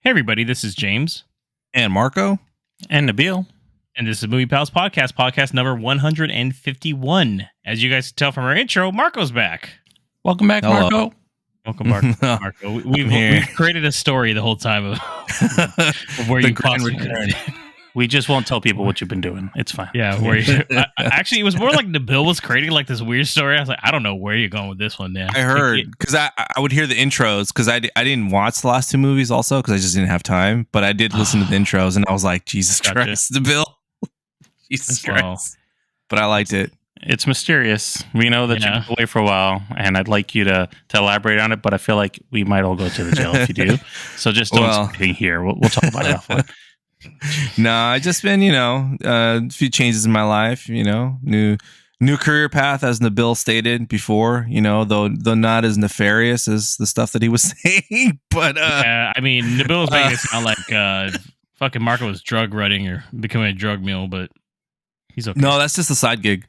Hey everybody, this is James. And Marco. And Nabil. And this is Movie Pals podcast number 151. As you guys can tell from our intro, Marco's back. Welcome back, Hello. Marco. Welcome, Marco. We've created a story the whole time of where you possibly could. We just won't tell people what you've been doing. It's fine. Yeah, actually, it was more like Nabil was creating like this weird story. I was like, I don't know where you're going with this one, man. I heard because I would hear the intros because I didn't watch the last two movies also because I just didn't have time. But I did listen to the intros and I was like, Jesus Christ, Nabil, Jesus Christ. But I liked it. It's mysterious. We know that you've been away for a while, and I'd like you to elaborate on it. But I feel like we might all go to the jail if you do. So just don't say here. We'll talk about it offline. No, I just been, a few changes in my life, new career path, as Nabil stated before, though not as nefarious as the stuff that he was saying. But I mean, Nabil was making it sound like fucking Marco was drug running or becoming a drug mule, but he's okay. No, that's just a side gig.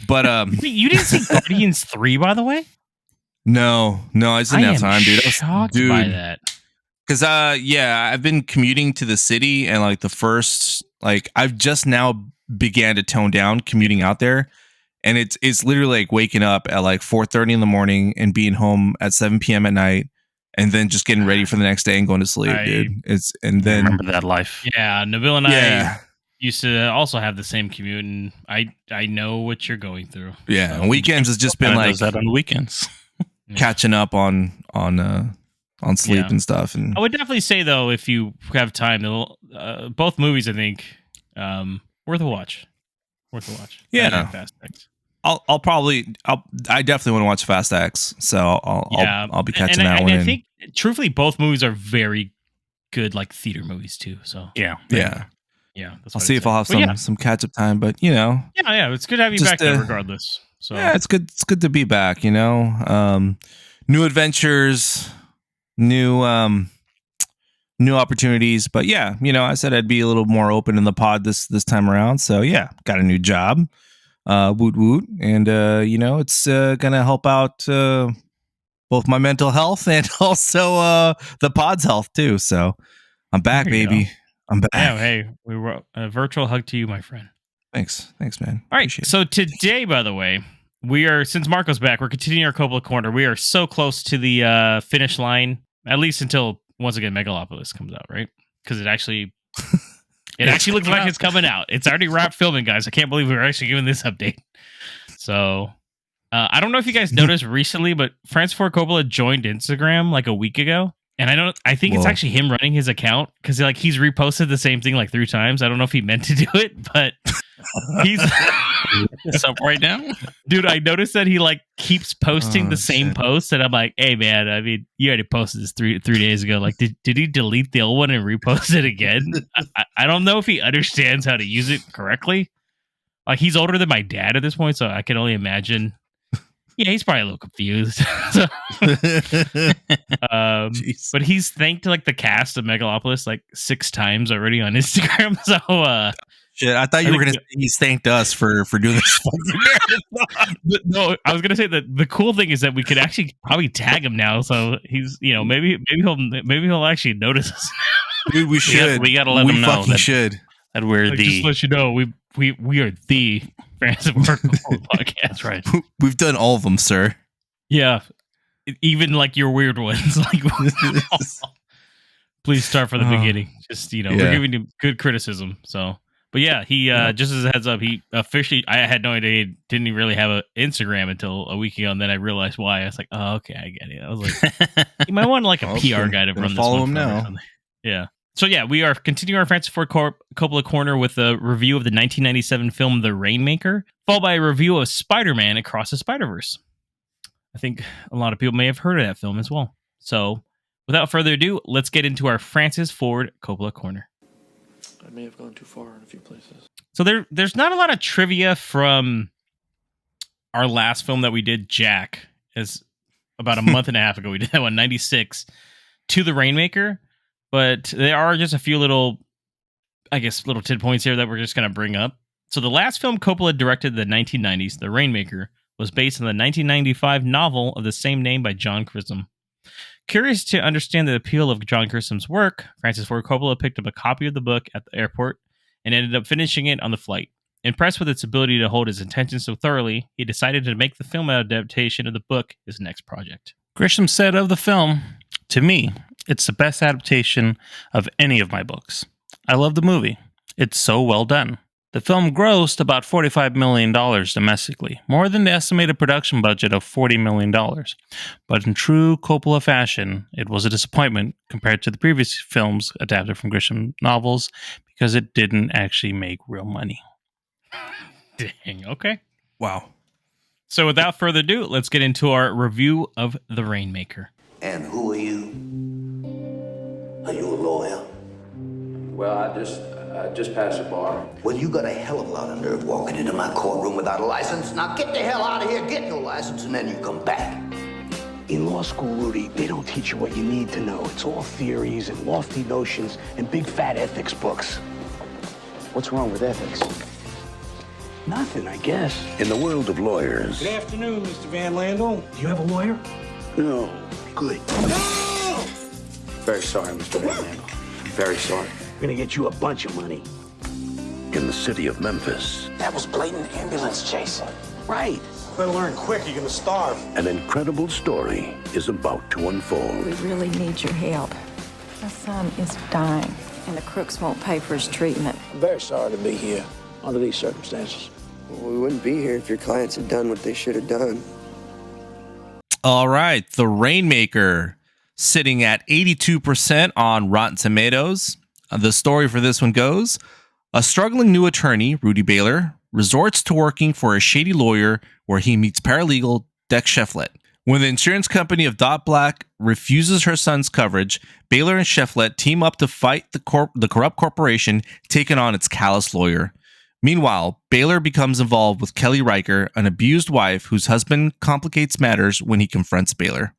But you didn't see Guardians 3, by the way? No, I just didn't have time, dude. I was shocked by that. Because, I've been commuting to the city and I've just now began to tone down commuting out there. And it's literally like waking up at like 4:30 in the morning and being home at 7 p.m. at night and then just getting ready for the next day and going to sleep, dude. I remember that life. Yeah, Nabil and I used to also have the same commute, and I know what you're going through. Yeah, so. And weekends has just been like that on the weekends. catching up on sleep and stuff. And I would definitely say though, if you have time, both movies I think worth a watch. Yeah, Fast X. I definitely want to watch Fast X, so I'll be catching that one. I think truthfully both movies are very good, like theater movies too. So yeah. I'll see if I'll have some catch up time, but yeah, it's good to have you back though, regardless. So yeah, it's good to be back. New adventures. New opportunities, but I said I'd be a little more open in the pod this time around. So got a new job, woot woot, and it's gonna help out both my mental health and also the pod's health too. So I'm back, baby. I'm back. Yeah, hey, we wrote a virtual hug to you, my friend. Thanks, man. All right, so today, by the way, since Marco's back, we're continuing our Coppola Corner. We are so close to the finish line. At least until, once again, Megalopolis comes out, right? Because it actually looks like it's coming out. It's already wrapped filming, guys. I can't believe we were actually giving this update. So, I don't know if you guys noticed recently, but Francis Ford Coppola joined Instagram like a week ago. And I think it's actually him running his account because he's reposted the same thing like 3 times. I don't know if he meant to do it, but he's up right now. Dude, I noticed that he keeps posting the same post, and I'm like, hey man, I mean, you already posted this three days ago. Like, did he delete the old one and repost it again? I don't know if he understands how to use it correctly. Like, he's older than my dad at this point, so I can only imagine. Yeah, he's probably a little confused. But he's thanked the cast of Megalopolis 6 times already on Instagram. So shit, I thought you were gonna say he's thanked us for doing this. No, I was gonna say that the cool thing is that we could actually probably tag him now. So he's maybe he'll actually notice us. Dude, we should. We gotta let him know that we're the. Just to let you know, we are the Fans of podcast, right? We've done all of them, sir. Yeah, even your weird ones. Please start from the beginning. Just we're giving you good criticism. So, but yeah, he just as a heads up, he officially. I had no idea he didn't really have an Instagram until a week ago, and then I realized why. I was like, oh, okay, I get it. I was like, you might want a PR guy to run this. Follow him now. Yeah. So yeah, we are continuing our Francis Ford Coppola Corner with a review of the 1997 film The Rainmaker, followed by a review of Spider-Man Across the Spider-Verse. I think a lot of people may have heard of that film as well. So without further ado, let's get into our Francis Ford Coppola Corner. I may have gone too far in a few places. So there's not a lot of trivia from our last film that we did, Jack, as about a month and a half ago. We did that one, 96, to The Rainmaker. But there are just a few little tid points here that we're just going to bring up. So the last film Coppola directed in the 1990s, The Rainmaker, was based on the 1995 novel of the same name by John Grisham. Curious to understand the appeal of John Grisham's work, Francis Ford Coppola picked up a copy of the book at the airport and ended up finishing it on the flight. Impressed with its ability to hold his attention so thoroughly, he decided to make the film adaptation of the book his next project. Grisham said of the film, "To me, it's the best adaptation of any of my books. I love the movie. It's so well done." The film grossed about $45 million domestically, more than the estimated production budget of $40 million. But in true Coppola fashion, it was a disappointment compared to the previous films adapted from Grisham novels because it didn't actually make real money. Dang, okay. Wow. So without further ado, let's get into our review of The Rainmaker. And who are you? Are you a lawyer? Well, I just passed a bar. Well, you got a hell of a lot of nerve walking into my courtroom without a license. Now get the hell out of here, get your license, and then you come back. In law school, Rudy, they don't teach you what you need to know. It's all theories and lofty notions and big fat ethics books. What's wrong with ethics? Nothing, I guess. In the world of lawyers. Good afternoon, Mr. Van Landel. Do you have a lawyer? No. Good. Very sorry, Mr. Van Landel. Very sorry. We're gonna get you a bunch of money. In the city of Memphis. That was blatant ambulance chasing. Right. Better learn quick, you're gonna starve. An incredible story is about to unfold. We really need your help. My son is dying, and the crooks won't pay for his treatment. I'm very sorry to be here under these circumstances. Well, we wouldn't be here if your clients had done what they should have done. All right. The Rainmaker, sitting at 82% on Rotten Tomatoes. The story for this one goes, a struggling new attorney, Rudy Baylor, resorts to working for a shady lawyer where he meets paralegal Deck Shefflet. When the insurance company of Dot Black refuses her son's coverage, Baylor and Shefflet team up to fight the corrupt corporation taking on its callous lawyer. Meanwhile, Baylor becomes involved with Kelly Riker, an abused wife whose husband complicates matters when he confronts Baylor.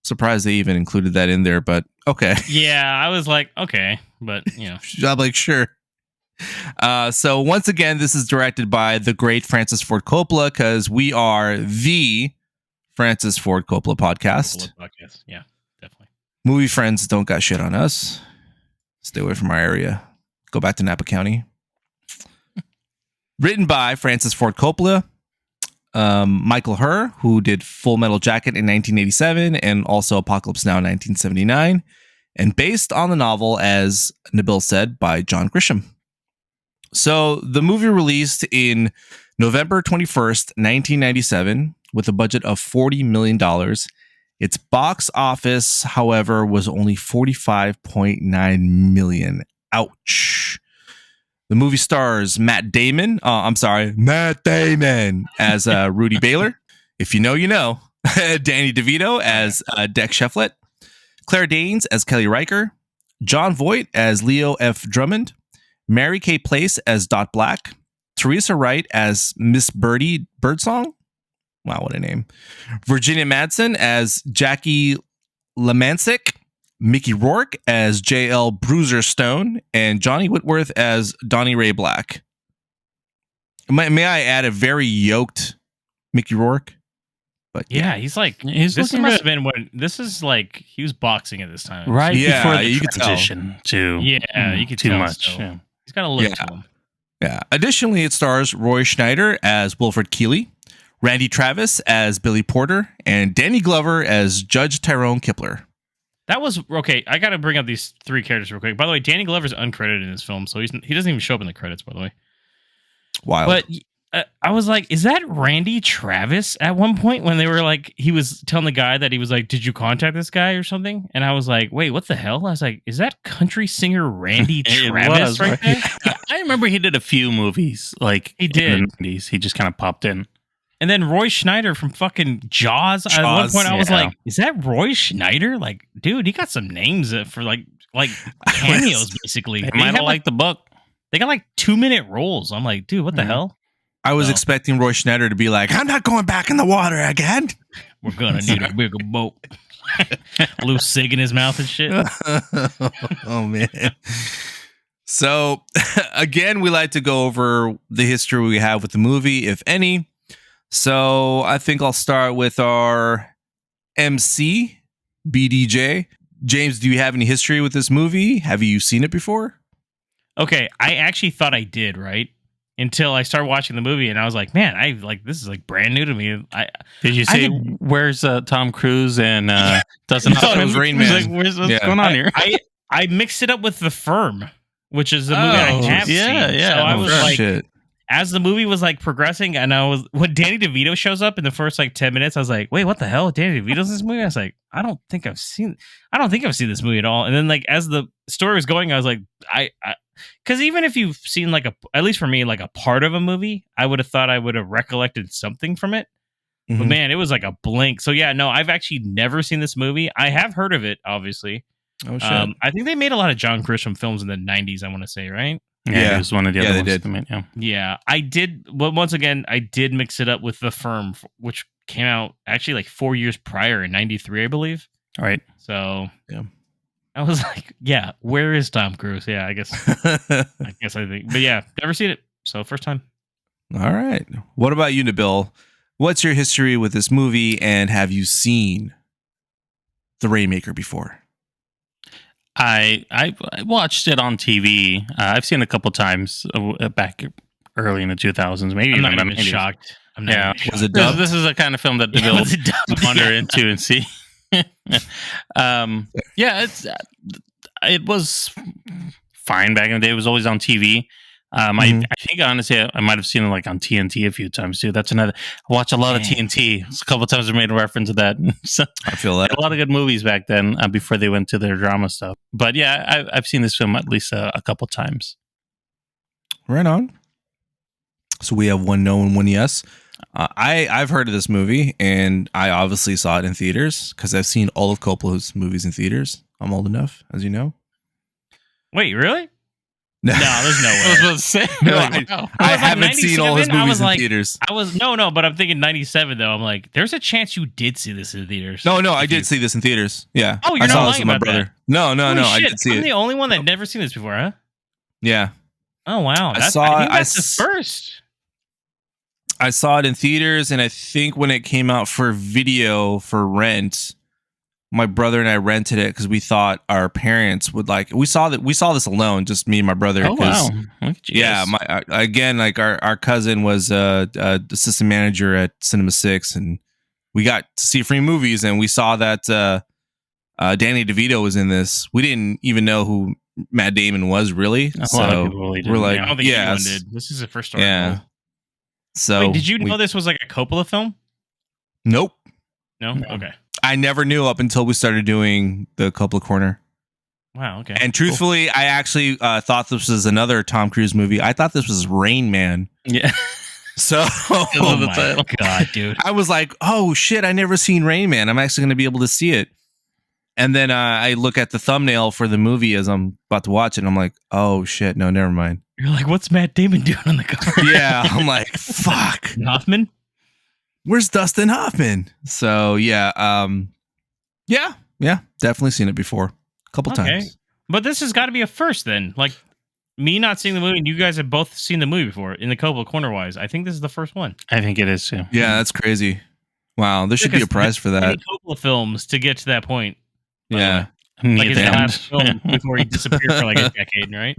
Surprised they even included that in there, but okay. Yeah, I was like, okay, but you know. I'm like, sure. So once again, this is directed by the great Francis Ford Coppola, because we are the Francis Ford Coppola podcast. Yeah, definitely. Movie friends don't got shit on us. Stay away from our area. Go back to Napa County. Written by Francis Ford Coppola, Michael Herr, who did Full Metal Jacket in 1987 and also Apocalypse Now in 1979, and based on the novel, as Nabil said, by John Grisham. So the movie released in November 21st, 1997, with a budget of $40 million. Its box office, however, was only $45.9 million. Ouch. The movie stars Matt Damon as Rudy Baylor. If you know, you know. Danny DeVito as Deck Shefflet. Claire Danes as Kelly Riker. John Voight as Leo F. Drummond. Mary Kay Place as Dot Black. Teresa Wright as Miss Birdie Birdsong. Wow, what a name. Virginia Madsen as Jackie Lemancic. Mickey Rourke as J.L. Bruiser Stone, and Johnny Whitworth as Donnie Ray Black. May I add a very yoked Mickey Rourke? But yeah, he's like, this must have been when this is like he was boxing at this time, right? Yeah, before the you transition to you could too tell much. So. Yeah. He's got a look to him. Yeah. Additionally, it stars Roy Schneider as Wilfred Keeley, Randy Travis as Billy Porter, and Danny Glover as Judge Tyrone Kipler. That was okay. I got to bring up these three characters real quick. By the way, Danny Glover's uncredited in this film, so he doesn't even show up in the credits. By the way, wild. But I was like, is that Randy Travis? At one point, when they were like, he was telling the guy that he was like, "Did you contact this guy or something?" And I was like, "Wait, what the hell?" I was like, "Is that country singer Randy Travis right there?" I remember he did a few movies, like he did. In the 90s. He just kind of popped in. And then Roy Schneider from fucking Jaws. At one point, I was like, "Is that Roy Schneider?" Like, dude, he got some names for like cameos, basically. They might have liked the book. They got like 2-minute roles. I'm like, dude, what the hell? I was expecting Roy Schneider to be like, "I'm not going back in the water again. We're gonna need a bigger boat." Loose cig in his mouth and shit. Oh man. So again, we like to go over the history we have with the movie, if any. So I think I'll start with our MC, BDJ. James, do you have any history with this movie? Have you seen it before? Okay, I actually thought I did, right? Until I started watching the movie, and I was like, "Man, this is like brand new to me." Did you say where's Tom Cruise and Dustin No, it was Rain Man. What's going on here? I mixed it up with The Firm, which is the movie I have seen. Yeah. So I was like, shit. as the movie was like progressing, and when Danny DeVito shows up in the first like 10 minutes, I was like, "Wait, what the hell? Danny DeVito's in this movie?" I was like, I don't think I've seen this movie at all. And then like as the story was going, I was like, because even if you've seen like at least for me, like a part of a movie, I would have thought I would have recollected something from it. Mm-hmm. But man, it was like a blink. So yeah, no, I've actually never seen this movie. I have heard of it, obviously. Oh shit! I think they made a lot of John Grisham films in the 90s, I want to say, right? Yeah, it was one of the other ones. They did. They made, Yeah, I did. But once again, I did mix it up with The Firm, which came out actually like 4 years prior in 93, I believe. All right. So yeah. I was like, yeah, where is Tom Cruise? Yeah, I think. But yeah, never seen it. So first time. All right. What about you, Nabil? What's your history with this movie, and have you seen The Rainmaker before? I watched it on TV. I've seen it a couple times back early in the 2000s. Maybe I'm even not even shocked. I'm not even shocked. Was it dubbed? This is a kind of film that Nabil would wander into and see. It was fine back in the day. It was always on TV. I think honestly, I might have seen it like on TNT a few times too. That's another. I watch a lot of TNT. A couple of times I made a reference to that. So I feel that a lot of good movies back then before they went to their drama stuff. But yeah, I've seen this film at least a couple times. Right on. So we have one no and one yes. I've heard of this movie, and I obviously saw it in theaters because I've seen all of Coppola's movies in theaters. I'm old enough, as you know. Wait, really? No, there's no way. I was about to say. I haven't seen all his movies in theaters. But I'm thinking 97 though. I'm like, there's a chance you did see this in theaters. No, I did see this in theaters. Yeah. Oh, you're not lying about that. No, Holy I shit, did see I'm it. the only one that never seen this before, huh? Yeah. Oh wow, I think that's the first. I saw it in theaters, and I think when it came out for video for rent, my brother and I rented it because we thought our parents would like. We saw this alone, just me and my brother. Oh wow! Yeah, our cousin was assistant manager at Cinema 6, and we got to see free movies, and we saw that Danny DeVito was in this. We didn't even know who Matt Damon was really. So we're like, I don't think anyone did. This is the first story. Yeah. So wait, did you know this was like a Coppola film? Nope. No? Okay. I never knew up until we started doing the Coppola Corner. Wow, okay. And truthfully, I actually thought this was another Tom Cruise movie. I thought this was Rain Man. Yeah. So, oh my God, dude. I was like, oh shit, I never seen Rain Man. I'm actually going to be able to see it. And then I look at the thumbnail for the movie as I'm about to watch it, and I'm like, oh shit, no, never mind. You're like, what's Matt Damon doing on the cover? Yeah, I'm like, fuck. Hoffman? Where's Dustin Hoffman? So yeah, definitely seen it before, a couple times. But this has got to be a first then. Like me not seeing the movie, and you guys have both seen the movie before in the Coppola Corner wise. I think this is the first one. I think it is too. Yeah, that's crazy. Wow, there should be a prize for that. Coppola films to get to that point. Yeah, like his last film before he disappeared for like a decade, right?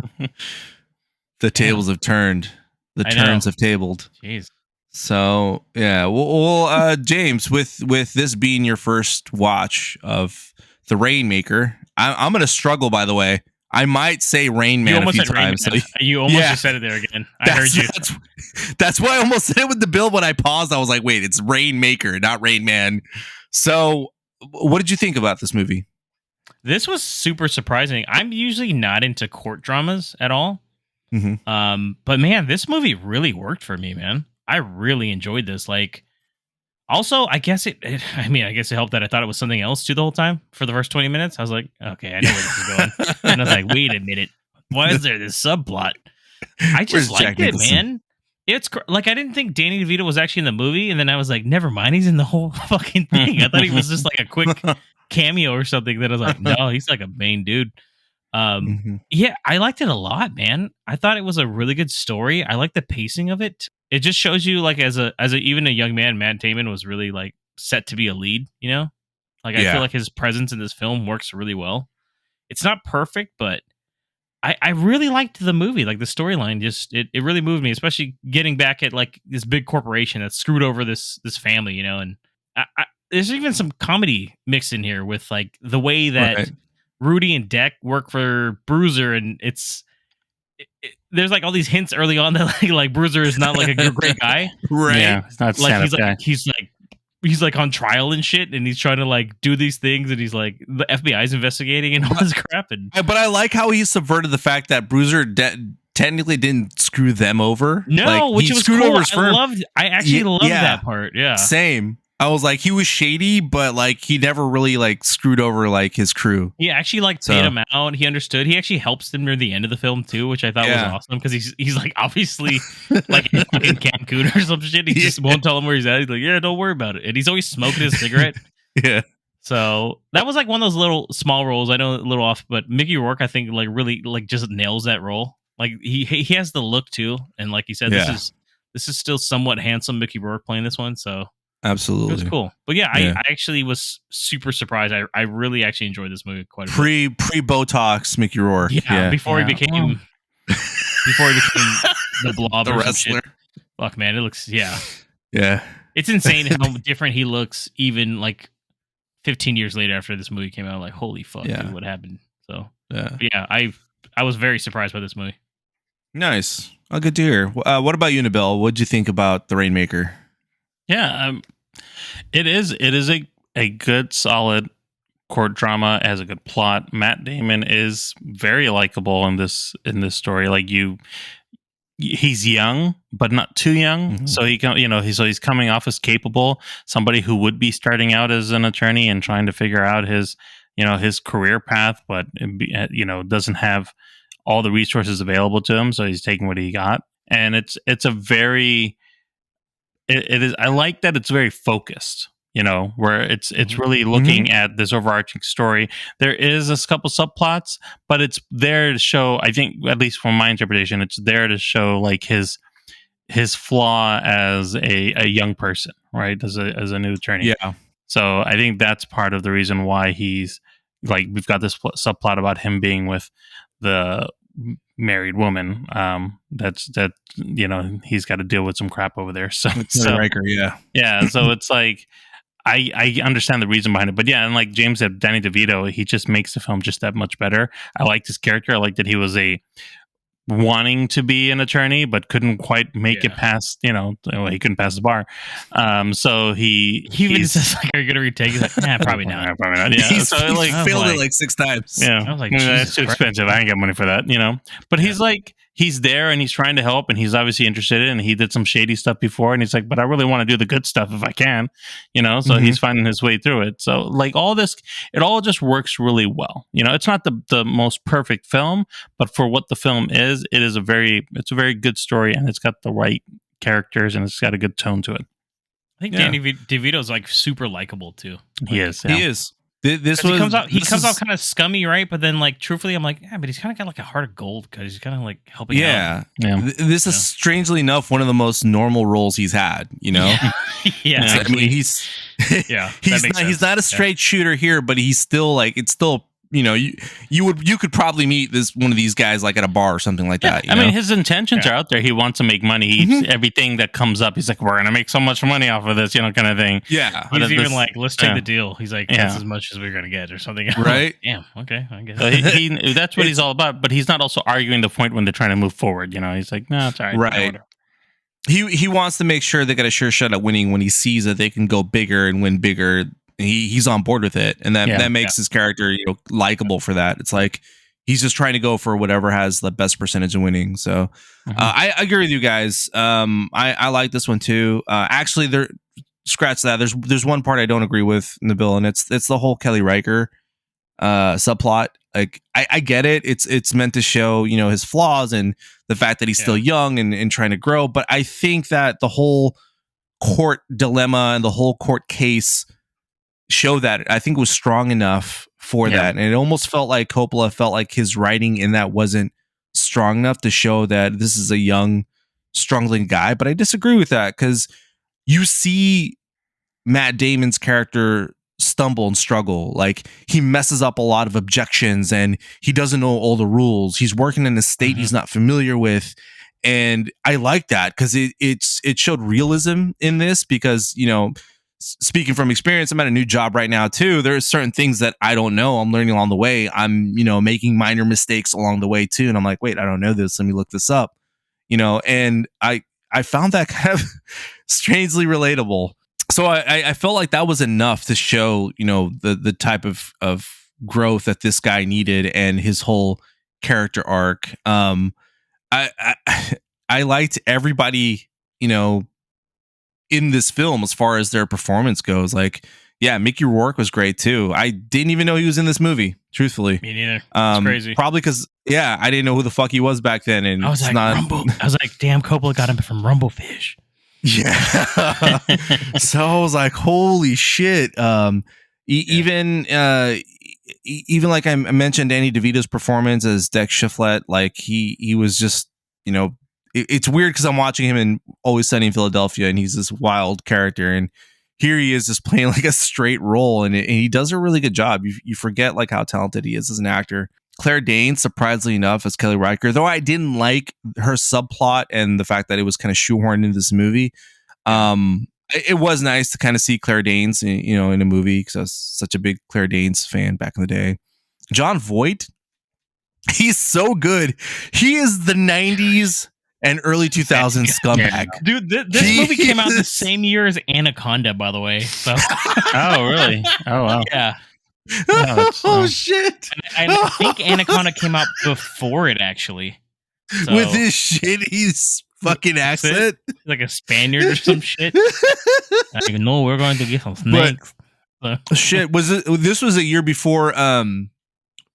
The tables have turned. The turns have tabled. Jeez. So yeah, well, James, with this being your first watch of The Rainmaker, I'm gonna struggle. By the way, I might say Rain Man a few times. So, you almost just said it there again. I heard you. That's why I almost said it with the bill. When I paused, I was like, wait, it's Rainmaker, not Rain Man. So, what did you think about this movie? This was super surprising. I'm usually not into court dramas at all. Mm-hmm. But man, this movie really worked for me, man. I really enjoyed this. Like, also, I guess it helped that I thought it was something else too the whole time for the first 20 minutes. I was like, okay, I know where this is going. And I was like, wait a minute. Why is there this subplot? I just liked it, man. It's like, I didn't think Danny DeVito was actually in the movie. And then I was like, never mind. He's in the whole fucking thing. I thought he was just like a quick cameo or something. That I was like, no, he's like a main dude. Yeah, I liked it a lot, man. I thought it was a really good story. I like the pacing of it. It just shows you, like, as a even a young man, Matt Damon was really like set to be a lead, you know? Like, I feel like his presence in this film works really well. It's not perfect, but I really liked the movie. Like, the storyline just it really moved me, especially getting back at like this big corporation that screwed over this family, you know. And there's even some comedy mixed in here with like the way that Rudy and Deck work for Bruiser, and there's like all these hints early on that like Bruiser is not like a great guy, right? Yeah, it's not like he's like on trial and shit, and he's trying to like do these things, and he's like the FBI's investigating and all this crap. And but I like how he subverted the fact that Bruiser technically didn't screw them over. No, like, which he was screwed cool. over his firm. I actually loved that part. Yeah, same. I was like, he was shady, but like he never really like screwed over like his crew. He actually like paid him out. He understood. He actually helps them near the end of the film too, which I thought was awesome, because he's like obviously like in Cancun or some shit. He just won't tell him where he's at. He's like, yeah, don't worry about it. And he's always smoking his cigarette. Yeah. So that was like one of those little small roles. I know a little off, but Mickey Rourke, I think, like really like just nails that role. Like he has the look too, and like you said, this is still somewhat handsome Mickey Rourke playing this one. So. Absolutely. It was cool. But yeah, I actually was super surprised. I really actually enjoyed this movie quite a bit. Pre-Botox Mickey Rourke. Before he became the Blob, the or wrestler. Fuck, man, it looks yeah. It's insane how different he looks even like 15 years later after this movie came out. Like, holy fuck, dude, what happened? So I was very surprised by this movie. Nice. Oh, good to hear. What about you, Nabil? What'd you think about The Rainmaker? Yeah, it is a good, solid court drama. It has a good plot. Matt Damon is very likable in this story. Like he's young, but not too young. Mm-hmm. So he's coming off as capable, somebody who would be starting out as an attorney and trying to figure out his career path, but doesn't have all the resources available to him. So he's taking what he got, and it's a very. It is. I like that it's very focused, where it's really looking at this overarching story. There is a couple subplots, but it's there to show, I think, at least from my interpretation, it's there to show like his flaw as a young person, right? As a new attorney. Yeah. So I think that's part of the reason why he's like, we've got this subplot about him being with the married woman that he's got to deal with some crap over there. So Riker, so it's like I understand the reason behind it, but and like James said, Danny DeVito, he just makes the film just that much better. I liked his character. I liked that he was wanting to be an attorney but couldn't quite make it past, he couldn't pass the bar. So he even says like, are you gonna retake? He's like, nah, probably not. Probably not. Yeah. He's failed it like 6 times. Yeah. I was like, that's too expensive. I ain't got money for that, But he's like, he's there and he's trying to help, and he's obviously interested in it, and he did some shady stuff before, and he's like, but I really want to do the good stuff if I can, so he's finding his way through it. So like all this, it all just works really well. It's not the most perfect film, but for what the film is, it's a very good story, and it's got the right characters, and it's got a good tone to it. I think Danny DeVito's like super likable too. He is. He is. He comes out kind of scummy, right? But then, like, truthfully, I'm like, yeah, but he's kind of got like a heart of gold because he's kind of like helping out. This is strangely enough one of the most normal roles he's had. Yeah. I mean, he's not a straight shooter here, but he's still like, it's still. You could probably meet one of these guys like at a bar or something like that. I mean, his intentions are out there. He wants to make money. Everything that comes up, he's like, we're gonna make so much money off of this, kind of thing. Yeah, he's even like, let's take the deal. He's like, that's as much as we're gonna get, or something. Right? Damn. Okay, I guess. So that's what he's all about. But he's not also arguing the point when they're trying to move forward. He's like, no, it's all right. Right. He wants to make sure they got a sure shot at winning when he sees that they can go bigger and win bigger. He's on board with it, and that makes his character likable for that. It's like he's just trying to go for whatever has the best percentage of winning. So I agree with you guys. I like this one too. Actually, scratch that. There's one part I don't agree with, Nabil, and it's the whole Kelly Riker subplot. Like I get it. It's meant to show his flaws and the fact that he's still young and trying to grow. But I think that the whole court dilemma and the whole court case show that I think was strong enough for that, and it almost felt like Coppola felt like his writing in that wasn't strong enough to show that this is a young, struggling guy. But I disagree with that, because you see Matt Damon's character stumble and struggle. Like he messes up a lot of objections and he doesn't know all the rules. He's working in a state he's not familiar with. And I like that because it showed realism in this because, you know, speaking from experience, I'm at a new job right now too. There are certain things that I don't know. I'm learning along the way. I'm, you know, making minor mistakes along the way too. And I'm like, wait, I don't know this. Let me look this up, you know, and I found that kind of strangely relatable. So I felt like that was enough to show, you know, the type of growth that this guy needed and his whole character arc. I liked everybody, you know, in this film as far as their performance goes. Like, yeah, Mickey Rourke was great too. I didn't even know he was in this movie, truthfully. Me neither. It's crazy. Probably because, yeah, I didn't know who the fuck he was back then. And I was like, damn, Coppola got him from Rumblefish. Yeah. So I was like, holy shit. Even like I mentioned Danny DeVito's performance as Dex Shiflett, like he was just, you know, it's weird because I'm watching him in Always Sunny in Philadelphia and he's this wild character, and here he is just playing like a straight role, and he does a really good job. You forget like how talented he is as an actor. Claire Danes, surprisingly enough, as Kelly Riker, though I didn't like her subplot and the fact that it was kind of shoehorned into this movie. It was nice to kind of see Claire Danes, you know, in a movie because I was such a big Claire Danes fan back in the day. John Voight, he's so good. He is the 90s and early 2000s scumbag. Dude, this movie came out the same year as Anaconda, by the way. So. Oh, really? Oh, wow. Yeah. Oh, shit. And I think Anaconda came out before it, actually. So, with his shitty fucking accent. Like a Spaniard or some shit. Like, no, we're going to get some snakes. Shit, this was a year before,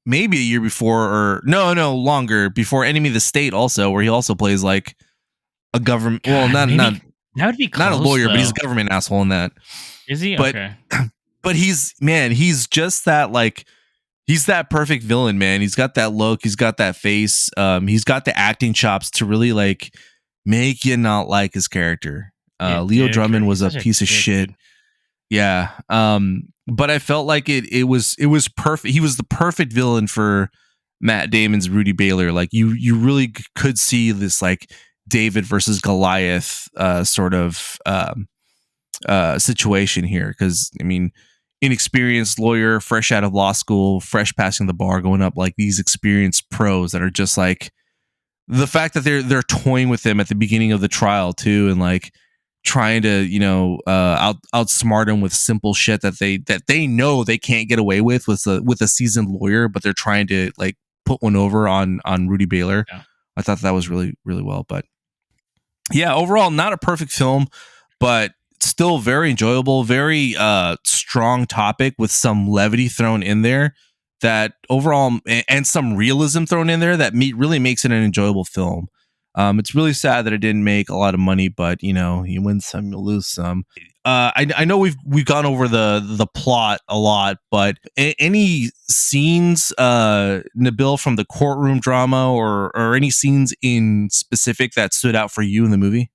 maybe a year before, or no, longer, before Enemy of the State also, where he also plays like a government, not that would be close, not a lawyer, though. but he's a government asshole in that. Is he? But, okay. But he's just that, like, he's that perfect villain, man. He's got that look, he's got that face, he's got the acting chops to really like make you not like his character. Leo Drummond was a piece of shit. Yeah. But I felt like it was perfect. He was the perfect villain for Matt Damon's Rudy Baylor. Like you really could see this like David versus Goliath sort of situation here. Because I mean, inexperienced lawyer, fresh out of law school, fresh passing the bar, going up like these experienced pros that are just like the fact that they're toying with them at the beginning of the trial too, and like trying to, you know, outsmart him with simple shit that they know they can't get away with a seasoned lawyer, but they're trying to like put one over on Rudy Baylor. Yeah. I thought that was really, really well. But yeah, overall, not a perfect film, but still very enjoyable, very strong topic with some levity thrown in there that overall, and some realism thrown in there that really makes it an enjoyable film. It's really sad that it didn't make a lot of money, but you know, you win some, you lose some. I know we've gone over the plot a lot, but any scenes, Nabil, from the courtroom drama or any scenes in specific that stood out for you in the movie?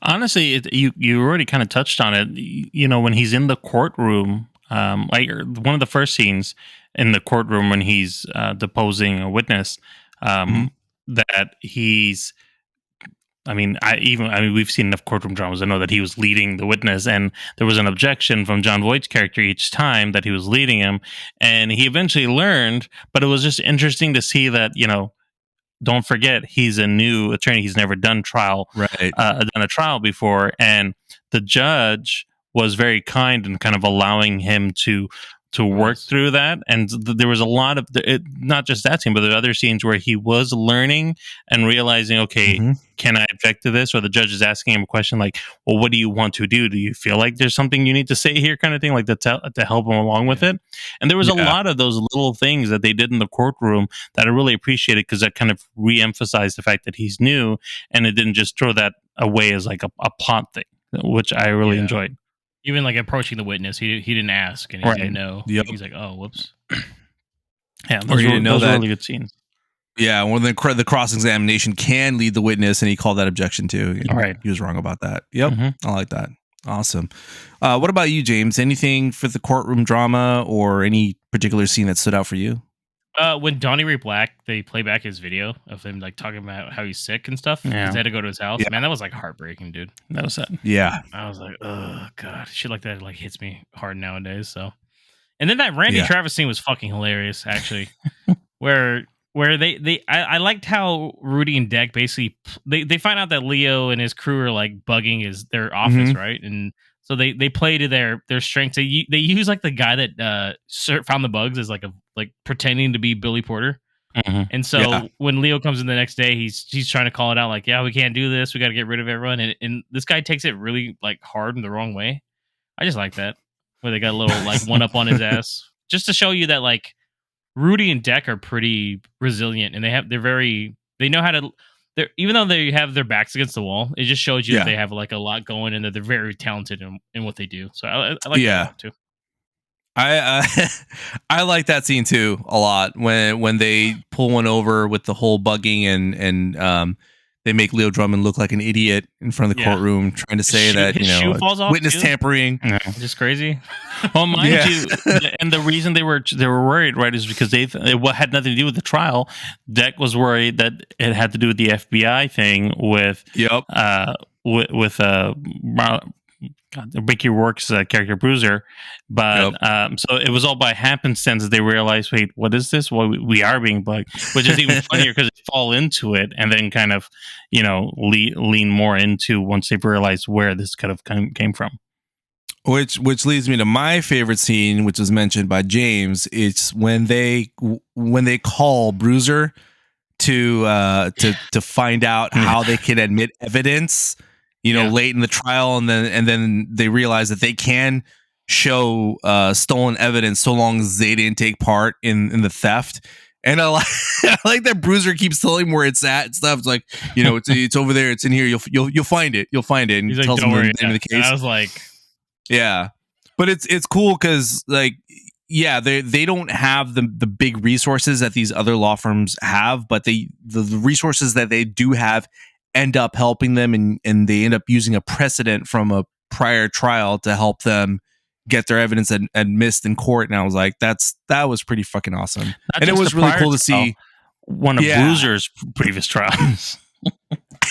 Honestly, you already kind of touched on it. You know, when he's in the courtroom, like one of the first scenes in the courtroom when he's deposing a witness, that he's, I mean, we've seen enough courtroom dramas. I know that he was leading the witness, and there was an objection from John Voight's character each time that he was leading him, and he eventually learned. But it was just interesting to see that, you know, don't forget he's a new attorney; he's never done trial, right? Done a trial before, and the judge was very kind and kind of allowing him to work through that. And there was a lot of not just that scene, but there are other scenes where he was learning and realizing, okay, can I object to this? Or the judge is asking him a question like, well, what do you want to do? Do you feel like there's something you need to say here, kind of thing, like to help him along with it? And there was a lot of those little things that they did in the courtroom that I really appreciated, because that kind of re-emphasized the fact that he's new, and it didn't just throw that away as like a plot thing, which I really enjoyed. Even like approaching the witness, he didn't ask and he didn't know. Yep. He's like, oh, whoops. Yeah, those were really good scenes. Yeah, when the cross-examination can lead the witness, and he called that objection too. Right. He was wrong about that. Yep, I like that. Awesome. What about you, James? Anything for the courtroom drama or any particular scene that stood out for you? When Donnie Ray Black, they play back his video of him like talking about how he's sick and stuff because Yeah. they had to go to his house. Yeah. Man, that was like heartbreaking, dude. That was sad. Yeah. I was like, oh god, shit like that like hits me hard nowadays. So, and then that Randy Yeah. Travis scene was fucking hilarious, actually, where I liked how Rudy and Deck basically they find out that Leo and his crew are like bugging their office, right? And so they play to their strengths. They use like the guy that found the bugs as like pretending to be Billy Porter. And so when Leo comes in the next day, he's trying to call it out like, yeah, we can't do this. We got to get rid of everyone. And this guy takes it really like hard in the wrong way. I just like that where they got a little like one up on his ass just to show you that like Rudy and Deck are pretty resilient and they know how to. Even though they have their backs against the wall, it just shows you that they have like a lot going and that they're very talented in what they do. So I like that too. I like that scene too a lot when they pull one over with the whole bugging and they make Leo Drummond look like an idiot in front of the courtroom trying to say that shoe falls off witness tampering. Just crazy. Well, mind you, and the reason they were worried, right, is because it had nothing to do with the trial. Deck was worried that it had to do with the FBI thing with Mickey Rourke's character Bruiser, but so it was all by happenstance that they realized, wait, what is this? Well, we are being bugged, which is even funnier because they fall into it and then kind of lean more into once they've realized where this kind of came from. Which leads me to my favorite scene, which was mentioned by James. It's when they call Bruiser to find out how they can admit evidence, late in the trial, and then they realize that they can show stolen evidence so long as they didn't take part in the theft. And I like that Bruiser keeps telling him where it's at and stuff. It's like, it's over there, it's in here. You'll find it. You'll find it. And he's like, tells don't him worry. the name of the case. And I was like, yeah, but it's cool because like, yeah, they don't have the big resources that these other law firms have, but the resources that they do have end up helping them, and they end up using a precedent from a prior trial to help them get their evidence admissed in court. And I was like, that was pretty fucking awesome. And it was really cool to see one of Bruiser's previous trials.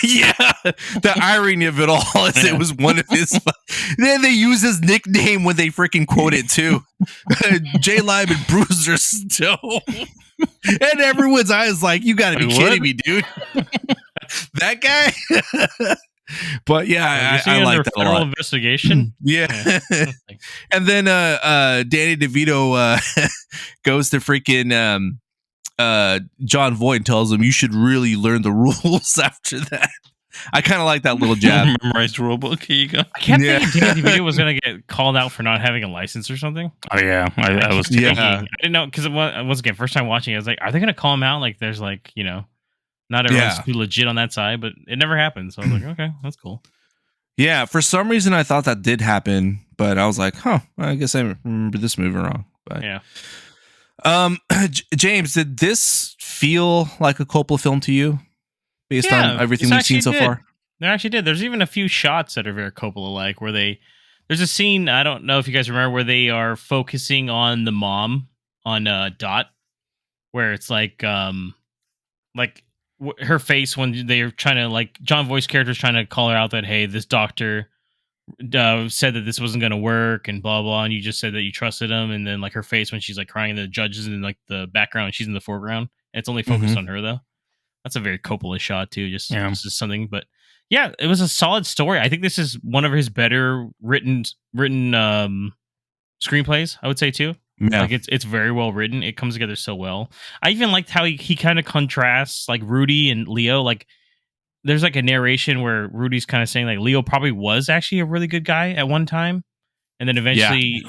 Yeah, the irony of it all is it was one of his. Then they use his nickname when they freaking quote it too. J Lyman Bruiser Stone, and everyone's eyes like, you got to be kidding me, dude. That guy. But yeah, I like that a lot. Investigation. Yeah. And then Danny DeVito goes to freaking John Voight and tells him, you should really learn the rules after that. I kind of like that little jab. Memorized rule book. Here you go. I kept thinking Danny DeVito was going to get called out for not having a license or something. Oh yeah, I was thinking. I didn't know because once again, first time watching it, I was like, are they going to call him out? Like, there's like, not everyone's too legit on that side, but it never happened. So I was like, okay, that's cool. Yeah, for some reason I thought that did happen, but I was like, well, I guess I remember this movie wrong. But yeah. James, did this feel like a Coppola film to you based on everything we've seen so far? They actually did. There's even a few shots that are very Coppola-like where there's a scene, I don't know if you guys remember, where they are focusing on the mom on Dot, where it's like her face when they're trying to, like, John Voight's character is trying to call her out that, hey, this doctor said that this wasn't going to work and blah blah, and you just said that you trusted him, and then like her face when she's like crying, the judge is in like the background and she's in the foreground, and it's only focused on her though. That's a very Coppola shot too, just something. But yeah, it was a solid story. I think this is one of his better written screenplays, I would say too. Yeah. Like it's very well written. It comes together so well. I even liked how he kind of contrasts like Rudy and Leo. Like there's like a narration where Rudy's kind of saying like Leo probably was actually a really good guy at one time, and then eventually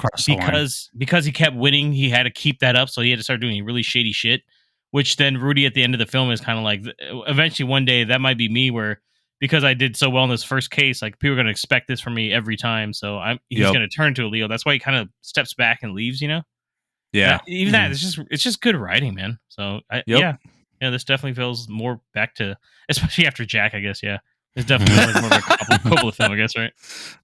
because he kept winning, he had to keep that up, so he had to start doing really shady shit. Which then Rudy at the end of the film is kind of like, eventually one day that might be me, where because I did so well in this first case, like people are going to expect this from me every time, so he's going to turn to a Leo. That's why he kind of steps back and leaves, Yeah, even that it's just good writing, man. So yeah, this definitely feels more back to, especially after Jack, I guess. Yeah, It's definitely like more of a Coppola film, I guess, right?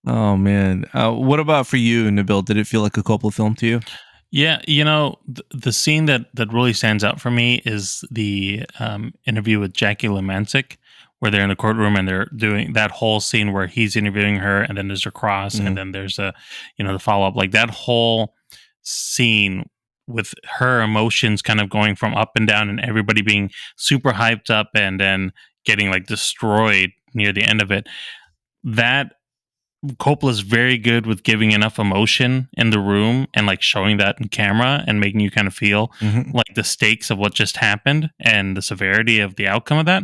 Oh man, what about for you, Nabil? Did it feel like a Coppola film to you? Yeah, the scene that really stands out for me is the interview with Jackie Lemancic, where they're in the courtroom and they're doing that whole scene where he's interviewing her, and then there's a cross, and then there's the follow up. Like that whole scene with her emotions kind of going from up and down, and everybody being super hyped up, and then getting like destroyed near the end of it. That Coppola's very good with giving enough emotion in the room and like showing that in camera and making you kind of feel like the stakes of what just happened and the severity of the outcome of that.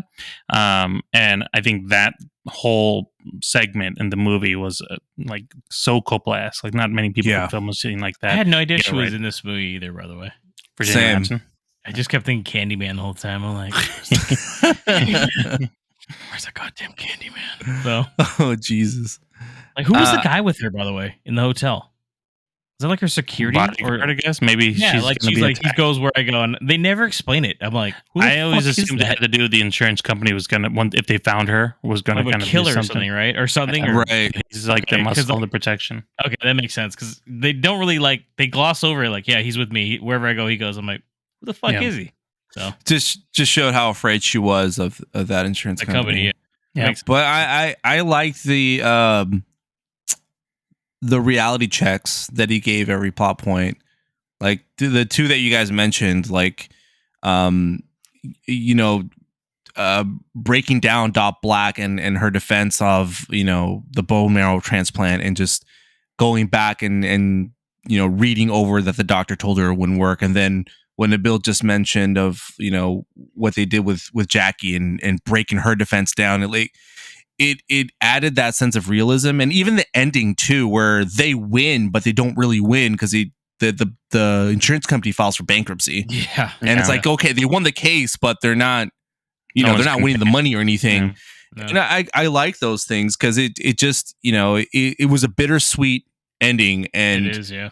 And I think that whole segment in the movie was like so Coppola-esque. Like not many people can film a scene like that. I had no idea she was in this movie either, by the way. Virginia Madsen. I just kept thinking Candyman the whole time. I'm like, where's that goddamn Candyman? So, oh Jesus! Like, who was the guy with her, by the way, in the hotel? Is that like her security? Bodyguard, I guess. Maybe she's like, he goes where I go, and they never explain it. I'm like, I always assumed it had to do with the insurance company was gonna, if they found her, was gonna kind of kill her or something, right? Or something, right? He's like, they must hold the protection. Okay, that makes sense because they don't really they gloss over it. Like, yeah, he's with me wherever I go. He goes. I'm like, who the fuck is he? So just showed how afraid she was of that insurance company. Yeah. But I like the reality checks that he gave every plot point, like the two that you guys mentioned, like breaking down Dot Black and her defense of the bone marrow transplant, and just going back and reading over that the doctor told her it wouldn't work, and then when Nabil just mentioned of what they did with Jackie and breaking her defense down, it added that sense of realism. And even the ending too, where they win but they don't really win because the insurance company files for bankruptcy. Yeah, and it's like, okay, they won the case, but they're not they're not winning the money or anything. No. And I like those things because it just it was a bittersweet ending. And it is, yeah.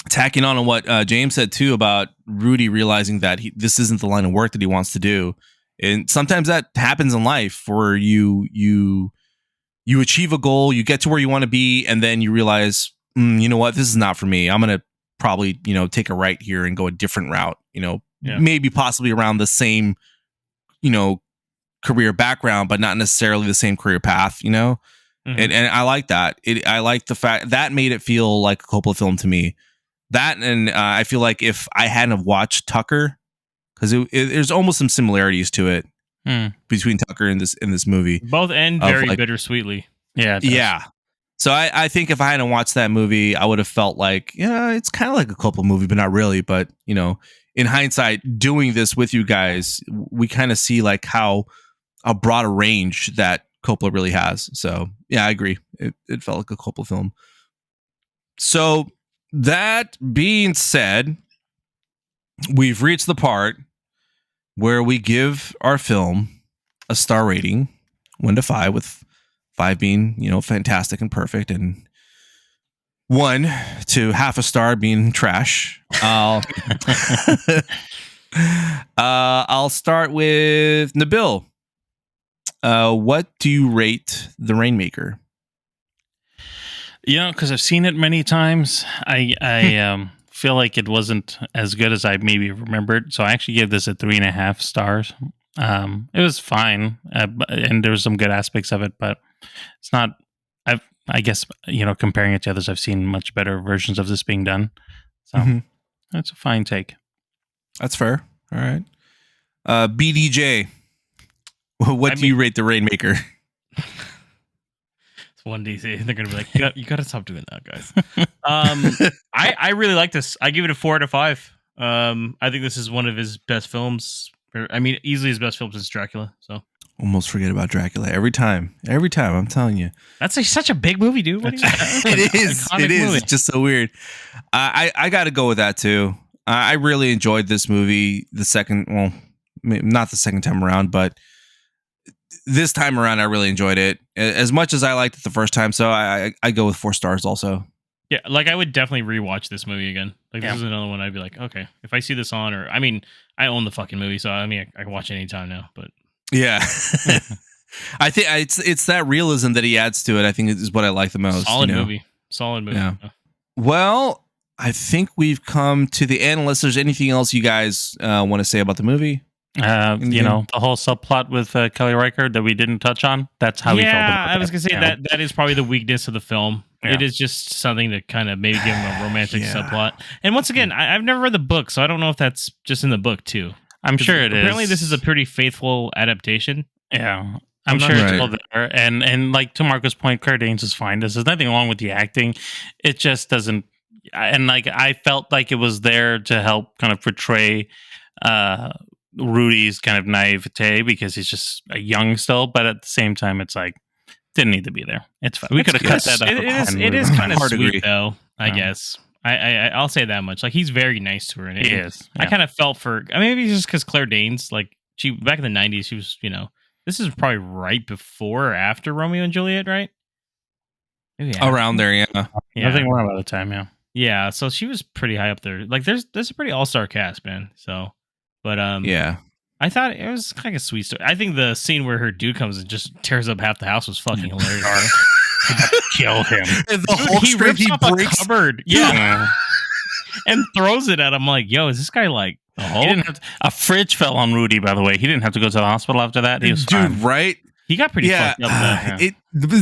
Tacking on what James said too about Rudy realizing that this isn't the line of work that he wants to do, and sometimes that happens in life where you achieve a goal, you get to where you want to be, and then you realize, you know what, this is not for me. I'm gonna probably take a right here and go a different route. Maybe possibly around the same career background, but not necessarily the same career path. And I like that. I like the fact that made it feel like a Coppola film to me. That, and I feel like if I hadn't have watched Tucker, because there's almost some similarities to it between Tucker and this movie. Both end very bittersweetly. Yeah, yeah. So I think if I hadn't watched that movie, I would have felt like, it's kind of like a Coppola movie, but not really. But in hindsight, doing this with you guys, we kind of see like how a broader range that Coppola really has. So yeah, I agree. It felt like a Coppola film. So that being said, we've reached the part where we give our film a star rating, 1 to 5, with 5 being, fantastic and perfect, and 1 to half a star being trash. I'll start with Nabil. What do you rate The Rainmaker? Because I've seen it many times, I feel like it wasn't as good as I maybe remembered. So I actually gave this a 3.5 stars. It was fine, and there was some good aspects of it, but it's not. I guess comparing it to others, I've seen much better versions of this being done. So that's a fine take. That's fair. All right, BDJ. What do you rate The Rainmaker? It's 1DC. They're gonna be like, you gotta stop doing that, guys. I really like this. I give it a 4 out of 5. I think this is one of his best films. I mean, easily his best film since Dracula. So almost forget about Dracula every time. I'm telling you, that's such a big movie, dude. What it is. It is. Movie. It's just so weird. I got to go with that too. I really enjoyed this movie. The second, well, not the second time around, but this time around, I really enjoyed it as much as I liked it the first time. So I go with 4 stars also. Yeah, like I would definitely rewatch this movie again. Like this is another one I'd be like, okay, if I see this on, or I mean, I own the fucking movie, so I mean, I can watch it anytime now. But yeah, I think it's that realism that he adds to it. I think is what I like the most. Solid movie. Yeah. Well, I think we've come to the end. Unless there's anything else you guys want to say about the movie. The whole subplot with Kelly Reichardt that we didn't touch on. That's how we felt about it. I was gonna say that is probably the weakness of the film. Yeah. It is just something to kind of maybe give him a romantic subplot. And once again, I've never read the book, so I don't know if that's just in the book too. I'm sure it is. Apparently, this is a pretty faithful adaptation. Yeah. I'm sure it's all there. And like to Marco's point, Claire Danes is fine. There's nothing wrong with the acting. It just doesn't. And like I felt like it was there to help kind of portray Rudy's kind of naivete because he's just a young still. But at the same time, it's like didn't need to be there. It's fine. We could have cut that up. It is kind of sweet though. I guess. I'll say that much. Like he's very nice to her. And he is. I kind of felt for. I mean, maybe just because Claire Danes, like she back in the '90s, she was This is probably right before or after Romeo and Juliet, right? Around there, yeah. I think we're about the time, yeah. Yeah, so she was pretty high up there. Like, there's a pretty all-star cast, man. So, but yeah, I thought it was kind of a sweet story. I think the scene where her dude comes and just tears up half the house was fucking hilarious. Kill him. And the whole he rips he up breaks a cupboard, and throws it at him. Like, yo, is this guy like? A fridge fell on Rudy, by the way. He didn't have to go to the hospital after that. He was fine. Right? He got pretty fucked up.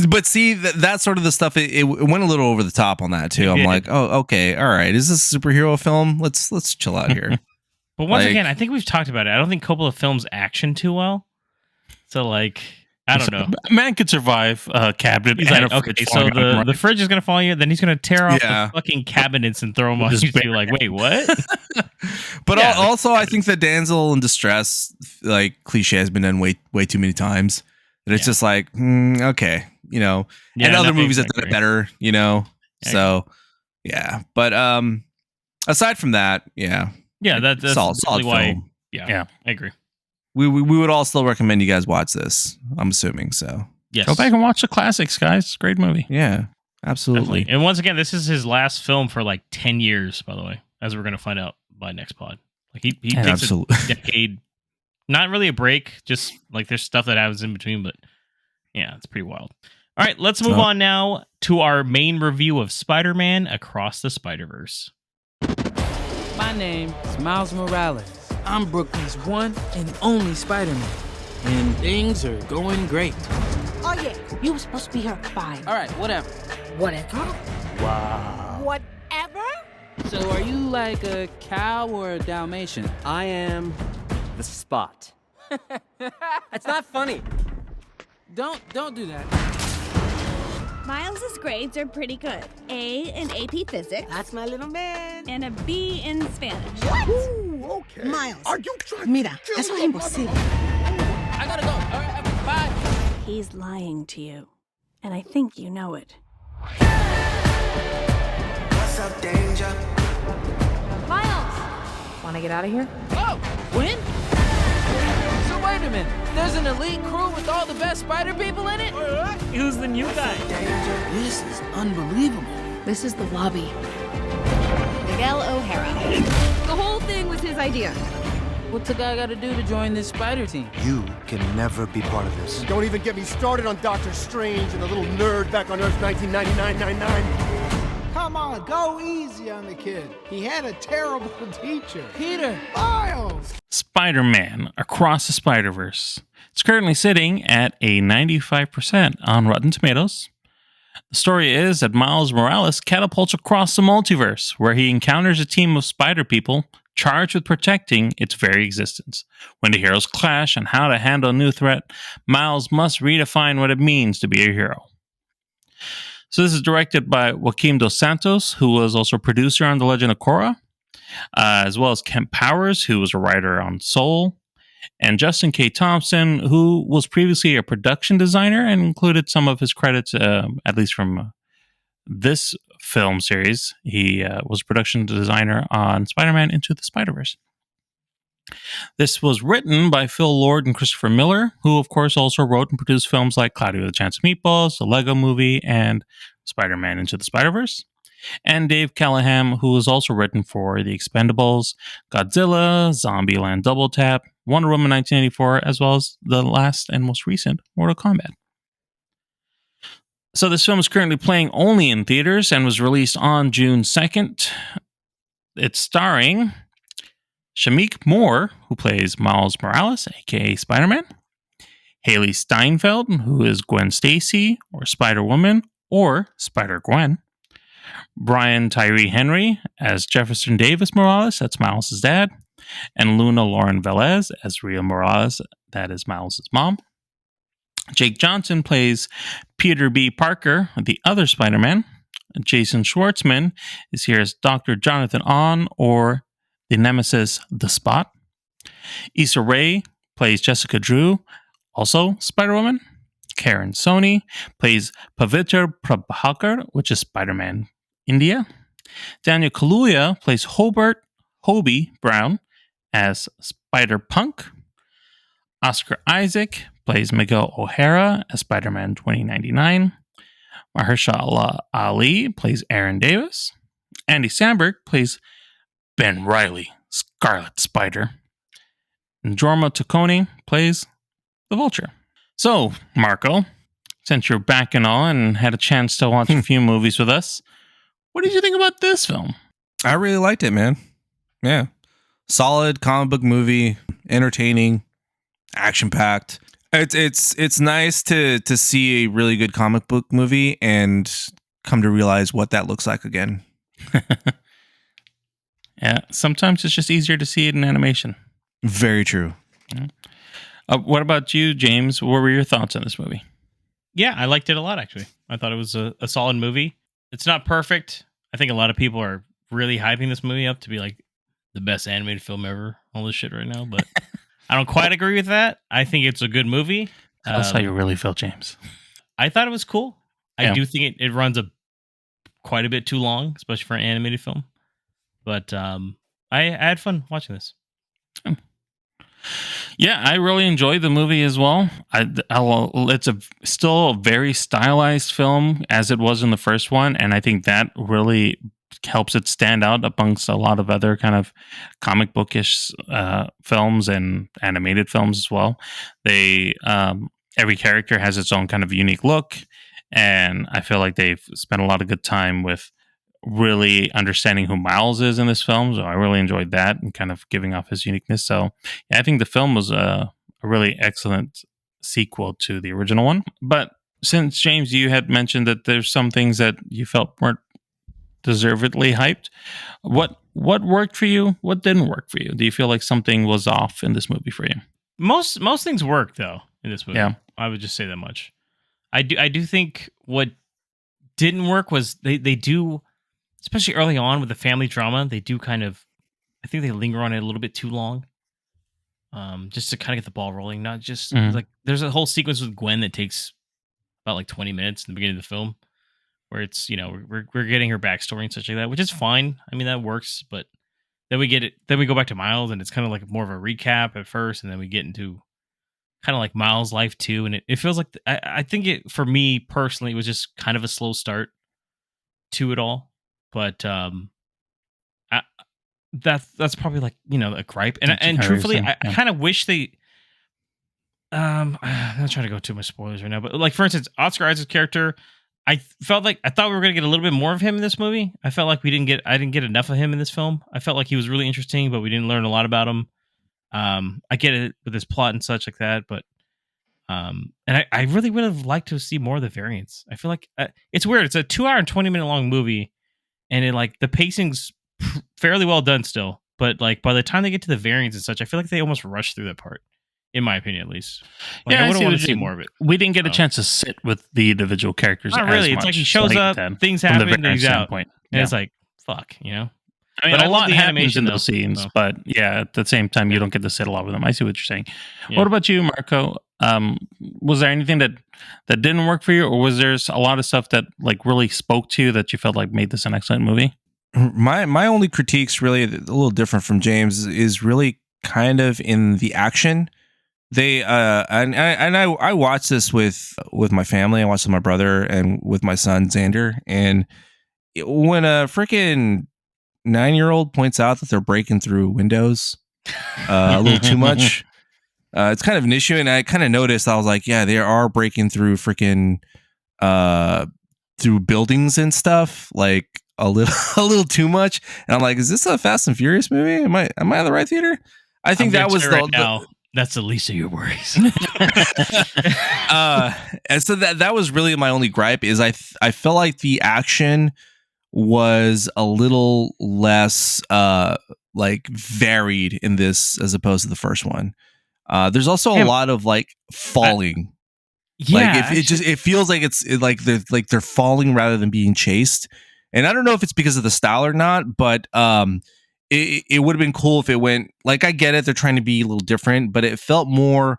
But see, that's sort of the stuff. It went a little over the top on that too. I'm like, oh, okay, all right. Is this a superhero film? Let's chill out here. But once again, I think we've talked about it. I don't think Coppola films action too well. So like, I don't know. Man could survive a cabinet. He's like, okay, so the fridge is gonna fall on you. Then he's gonna tear off the fucking cabinets and throw them on you. Too. Like, wait, what? But also, I think the damsel in distress like cliche has been done way too many times. That it's just like, okay, and other movies have done it better, So, yeah. But aside from that, that's solid why. film. Yeah, I agree. We would all still recommend you guys watch this. I'm assuming so. Yes, go back and watch the classics, guys. Great movie. Yeah, absolutely. Definitely. And once again, this is his last film for like 10 years. By the way, as we're gonna find out by next pod. Like he takes a decade. Not really a break, just like there's stuff that happens in between, but yeah, it's pretty wild. All right, let's move on now to our main review of Spider-Man Across the Spider-Verse. My name is Miles Morales. I'm Brooklyn's one and only Spider-Man. And things are going great. Oh yeah, you were supposed to be here at 5. All right, whatever. Whatever? Wow. Whatever? So are you like a cow or a Dalmatian? I am the Spot. It's not funny. Don't do that. Miles's grades are pretty good. A in AP Physics. That's my little man. And a B in Spanish. What? Ooh, okay. Miles. Are you trying? Mira, eso es imposible. I gotta go. All right, bye. He's lying to you. And I think you know it. What's up, danger? Miles! Want to get out of here? Oh, when? So wait a minute. There's an elite crew with all the best spider people in it? Who's the new guy? This is unbelievable. This is the lobby. Miguel O'Hara. The whole thing was his idea. What's a guy got to do to join this spider team? You can never be part of this. Don't even get me started on Doctor Strange and the little nerd back on Earth 1999-99. Come on, go easy on the kid. He had a terrible teacher. Peter. Miles! Spider-Man Across the Spider-Verse. It's currently sitting at a 95% on Rotten Tomatoes. The story is that Miles Morales catapults across the multiverse, where he encounters a team of spider people charged with protecting its very existence. When the heroes clash on how to handle a new threat, Miles must redefine what it means to be a hero. So this is directed by Joaquim Dos Santos, who was also a producer on The Legend of Korra, as well as Kent Powers, who was a writer on Soul, and Justin K. Thompson, who was previously a production designer and included some of his credits, at least from this film series. He was a production designer on Spider-Man Into the Spider-Verse. This was written by Phil Lord and Christopher Miller, who of course also wrote and produced films like Cloudy with a Chance of Meatballs, The Lego Movie, and Spider-Man Into the Spider-Verse. and Dave Callahan, who has also written for The Expendables, Godzilla, Zombieland Double Tap, Wonder Woman 1984, as well as the last and most recent Mortal Kombat. So this film is currently playing only in theaters and was released on June 2nd. It's starring Shamik Moore, who plays Miles Morales, aka Spider-Man, Haley Steinfeld, who is Gwen Stacy, or Spider-Woman, or Spider-Gwen, Brian Tyree Henry as Jefferson Davis Morales, that's Miles' dad, and Luna Lauren Velez as Ria Morales, that is Miles' mom. Jake Johnson plays Peter B. Parker, the other Spider-Man. Jason Schwartzman is here as Dr. Jonathan Ahn, or the nemesis, The Spot. Issa Rae plays Jessica Drew, also Spider-Woman. Karen Sony plays Pavitra Prabhakar, which is Spider-Man India. Daniel Kaluuya plays Hobie Brown as Spider-Punk. Oscar Isaac plays Miguel O'Hara as Spider-Man 2099. Mahershala Ali plays Aaron Davis. Andy Samberg plays Ben Reilly, Scarlet Spider. And Jorma Taccone plays the Vulture. So, Marco, since you're back and all and had a chance to watch a few movies with us, what did you think about this film? I really liked it, man. Yeah. Solid comic book movie, entertaining, action-packed. It's nice to see a really good comic book movie and come to realize what that looks like again. Yeah, sometimes it's just easier to see it in animation. Very true. Yeah. What about you, James? What were your thoughts on this movie? Yeah, I liked it a lot, actually. I thought it was a solid movie. It's not perfect. I think a lot of people are really hyping this movie up to be like the best animated film ever, all this shit right now, but I don't quite agree with that. I think it's a good movie. That's how you really feel, James. I thought it was cool. Yeah. I do think it runs quite a bit too long, especially for an animated film. But I had fun watching this. Yeah, I really enjoyed the movie as well. It's still a very stylized film as it was in the first one, and I think that really helps it stand out amongst a lot of other kind of comic bookish films and animated films as well. They every character has its own kind of unique look, and I feel like they've spent a lot of good time with really understanding who Miles is in this film. So I really enjoyed that and kind of giving off his uniqueness. So yeah, I think the film was a really excellent sequel to the original one. But since, James, you had mentioned that there's some things that you felt weren't deservedly hyped, what worked for you? What didn't work for you? Do you feel like something was off in this movie for you? Most things work, though, in this movie. Yeah. I would just say that much. I do think what didn't work was they do, especially early on with the family drama, they do kind of, I think they linger on it a little bit too long. Just to kind of get the ball rolling. Not just like there's a whole sequence with Gwen that takes about like 20 minutes in the beginning of the film, where it's, you know, we're getting her backstory and such like that, which is fine. I mean, that works, but then we get it. Then we go back to Miles, and it's kind of like more of a recap at first, and then we get into kind of like Miles' life too, and it feels like I think it, for me personally, it was just kind of a slow start to it all. But that's probably like, you know, a gripe, and truthfully, I kind of wish they. I'm not trying to go too much spoilers right now, but like, for instance, Oscar Isaac's character, I thought we were going to get a little bit more of him in this movie. I felt like I didn't get enough of him in this film. I felt like he was really interesting, but we didn't learn a lot about him. I get it with his plot and such like that, but and I really would have liked to see more of the variants. I feel like it's weird. It's a 2 hour and 20 minute long movie, and it, like, the pacing's fairly well done still, but like by the time they get to the variants and such, I feel like they almost rushed through that part, in my opinion, at least. Like, yeah, I would want to see more of it. We didn't get a chance to sit with the individual characters. Not really. It's like he shows up, things happen, and he's out. And it's like, fuck, you know? I mean, but a lot happens in though, those scenes, so. but yeah, at the same time, you don't get to sit a lot with them. I see what you're saying. Yeah. What about you, Marco? Was there anything that didn't work for you, or was there a lot of stuff that like really spoke to you that you felt like made this an excellent movie? My only critiques, really a little different from James, is really kind of in the action. They I watched this with my family. I watched it with my brother and with my son Xander, and when a freaking 9-year-old points out that they're breaking through windows a little too much, it's kind of an issue. And I kind of noticed, I was like, yeah, they are breaking through freaking through buildings and stuff, like a little too much. And I'm like, is this a Fast and Furious movie? Am I in the right theater? I think that was that's the least of your worries. And so that was really my only gripe, is I felt like the action was a little less like varied in this as opposed to the first one. There's also a lot of like falling. Yeah, like it feels like they're falling rather than being chased. And I don't know if it's because of the style or not, but it would have been cool if it went, like, I get it, they're trying to be a little different, but it felt more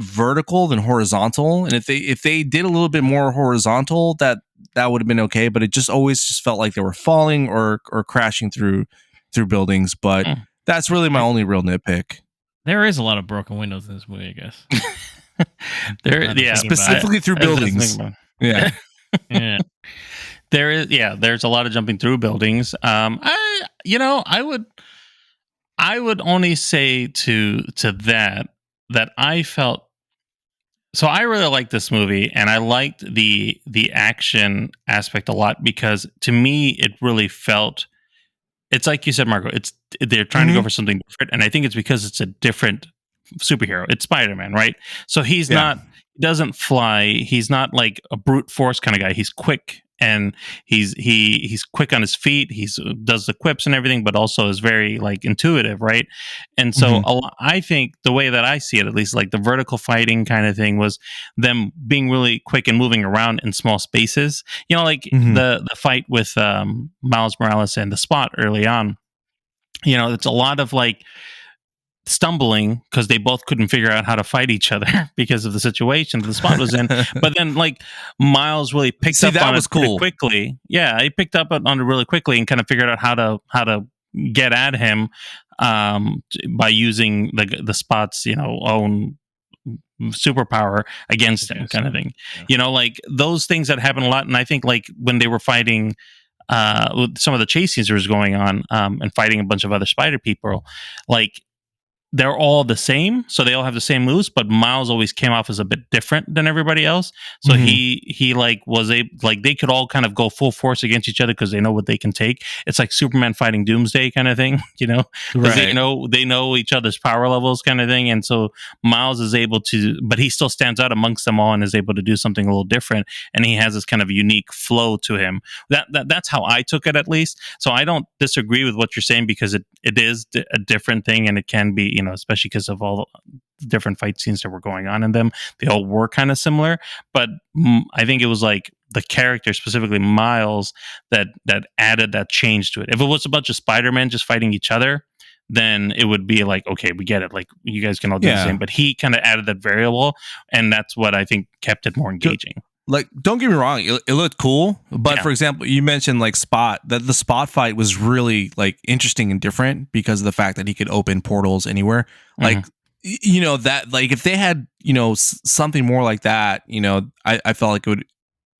vertical than horizontal. And if they did a little bit more horizontal, that would have been okay. But it just always just felt like they were falling or crashing through buildings. But that's really my only real nitpick. There is a lot of broken windows in this movie, I guess. Specifically through buildings. Yeah. Yeah. There's a lot of jumping through buildings. I would only say to that I felt, so I really liked this movie, and I liked the action aspect a lot, because to me it really felt, it's like you said, Marco, they're trying to go for something different, and I think it's because it's a different superhero. It's Spider-Man, right? So he doesn't fly. He's not like a brute force kind of guy. He's quick, and he's quick on his feet. He does the quips and everything, but also is very like intuitive, right? And so I think the way that I see it, at least, like the vertical fighting kind of thing, was them being really quick and moving around in small spaces. You know, like the fight with Miles Morales and the Spot early on. You know, it's a lot of like stumbling because they both couldn't figure out how to fight each other because of the situation the Spot was in. But then like Miles really picked up on it pretty quickly. Yeah, he picked up on it really quickly and kind of figured out how to get at him by using the Spot's, you know, own superpower against him, kind of thing. Yeah. You know, like those things that happen a lot. And I think like when they were fighting with some of the chase scenes that was going on and fighting a bunch of other spider people, like they're all the same, so they all have the same moves, but Miles always came off as a bit different than everybody else. So he like was like they could all kind of go full force against each other because they know what they can take. It's like Superman fighting Doomsday kind of thing, you know? Right. They know each other's power levels kind of thing, and so Miles is able to, but he still stands out amongst them all and is able to do something a little different, and he has this kind of unique flow to him. That's how I took it, at least. So I don't disagree with what you're saying, because it is a different thing, and it can be, you know, especially because of all the different fight scenes that were going on in them. They all were kind of similar, but I think it was like the character, specifically Miles, that added that change to it. If it was a bunch of Spider-Man just fighting each other, then it would be like, okay, we get it. Like, you guys can all do the same. But he kind of added that variable, and that's what I think kept it more engaging. Like, don't get me wrong, it looked cool, but for example, you mentioned like Spot, that the Spot fight was really like interesting and different because of the fact that he could open portals anywhere. Like, you know, that like if they had, you know, something more like that, you know, I felt like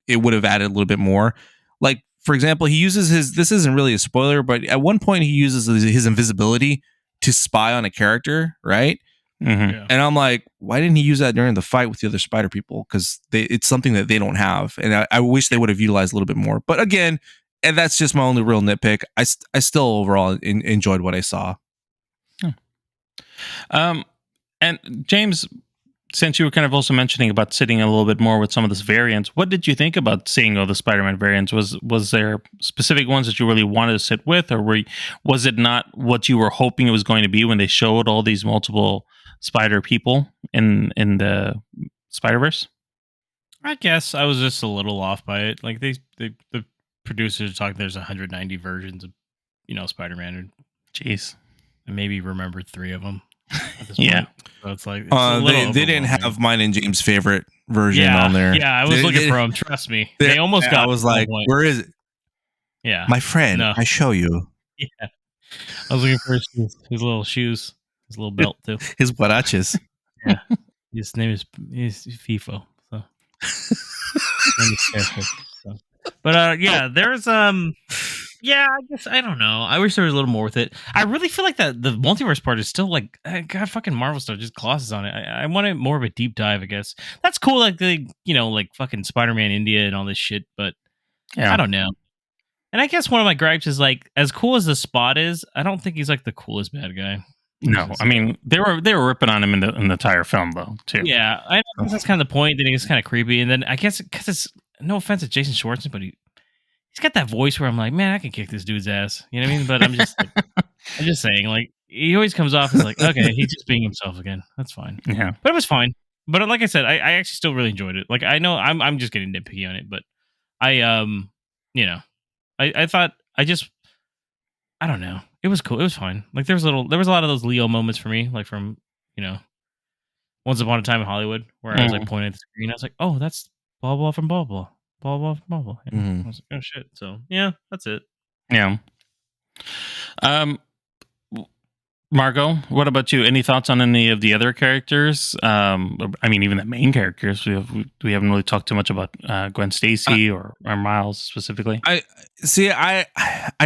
it would have added a little bit more. Like, for example, he uses this isn't really a spoiler, but at one point he uses his invisibility to spy on a character, right? And I'm like, why didn't he use that during the fight with the other spider people? Because it's something that they don't have, and I wish they would have utilized a little bit more. But again, and that's just my only real nitpick. I still overall enjoyed what I saw. And James, since you were kind of also mentioning about sitting a little bit more with some of this variants, what did you think about seeing all the Spider-Man variants? Was there specific ones that you really wanted to sit with, or was it not what you were hoping it was going to be when they showed all these multiple spider people in the Spider-Verse? I guess I was just a little off by it. Like the producers talk, there's 190 versions of, you know, Spider-Man. Jeez. I maybe remembered 3 of them. Yeah. So it's like they didn't have mine and James' favorite version on there. Yeah, I was looking for them. Trust me, they almost got. I was like, where is it? Yeah, my friend. I show you. Yeah, I was looking for his little shoes, his little belt too, his huaraches. Yeah, his name is FIFO. So. But yeah, there's yeah, I guess I don't know. I wish there was a little more with it. I really feel like that the multiverse part is still like God, fucking Marvel stuff just glosses on it. I wanted more of a deep dive. I guess that's cool. Like the like fucking Spider-Man India and all this shit. But I don't know. And I guess one of my gripes is like as cool as the Spot is, I don't think he's like the coolest bad guy. No, I mean they were ripping on him in the entire film though too. Yeah, I know that's kind of the point. That he's kind of creepy, and then I guess because it's no offense to Jason Schwartzman, but he's got that voice where I'm like, man, I can kick this dude's ass. You know what I mean? But I'm just saying, like, he always comes off as like, okay, he's just being himself again. That's fine. Yeah, but it was fine. But like I said, I actually still really enjoyed it. Like, I know I'm just getting nitpicky on it, but I thought I don't know. It was cool. It was fine. Like there was a lot of those Leo moments for me, like from Once Upon a Time in Hollywood, where I was like pointing at the screen. I was like, oh, that's blah blah from blah blah. Blah blah blah blah. I was like, oh shit. So yeah, that's it. Yeah. Margot, what about you? Any thoughts on any of the other characters? I mean, even the main characters. We haven't really talked too much about Gwen Stacy or Miles specifically. I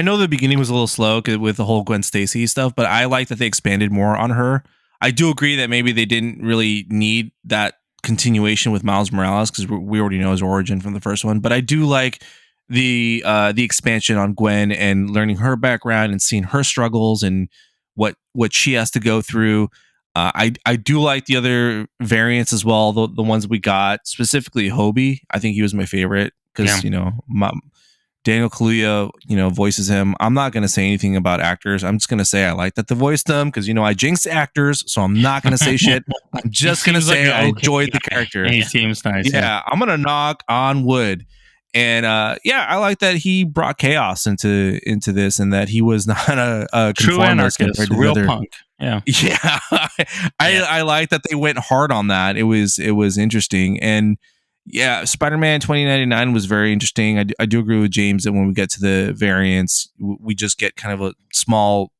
know the beginning was a little slow with the whole Gwen Stacy stuff, but I like that they expanded more on her. I do agree that maybe they didn't really need that continuation with Miles Morales because we already know his origin from the first one, but I do like the expansion on Gwen and learning her background and seeing her struggles and what she has to go through. I do like the other variants as well, the ones we got, specifically Hobie. I think he was my favorite because Daniel Kaluuya voices him. I'm not going to say anything about actors. I'm just going to say I like that they voiced them because I jinx actors, so I'm not going to say shit. I'm just going to say I enjoyed the character. He seems nice. Yeah, I'm going to knock on wood. And I like that he brought chaos into this, and that he was not a true anarchist, real punk. Yeah. I like that they went hard on that. It was interesting, and Spider-Man 2099 was very interesting. I do agree with James that when we get to the variants, we just get kind of a small,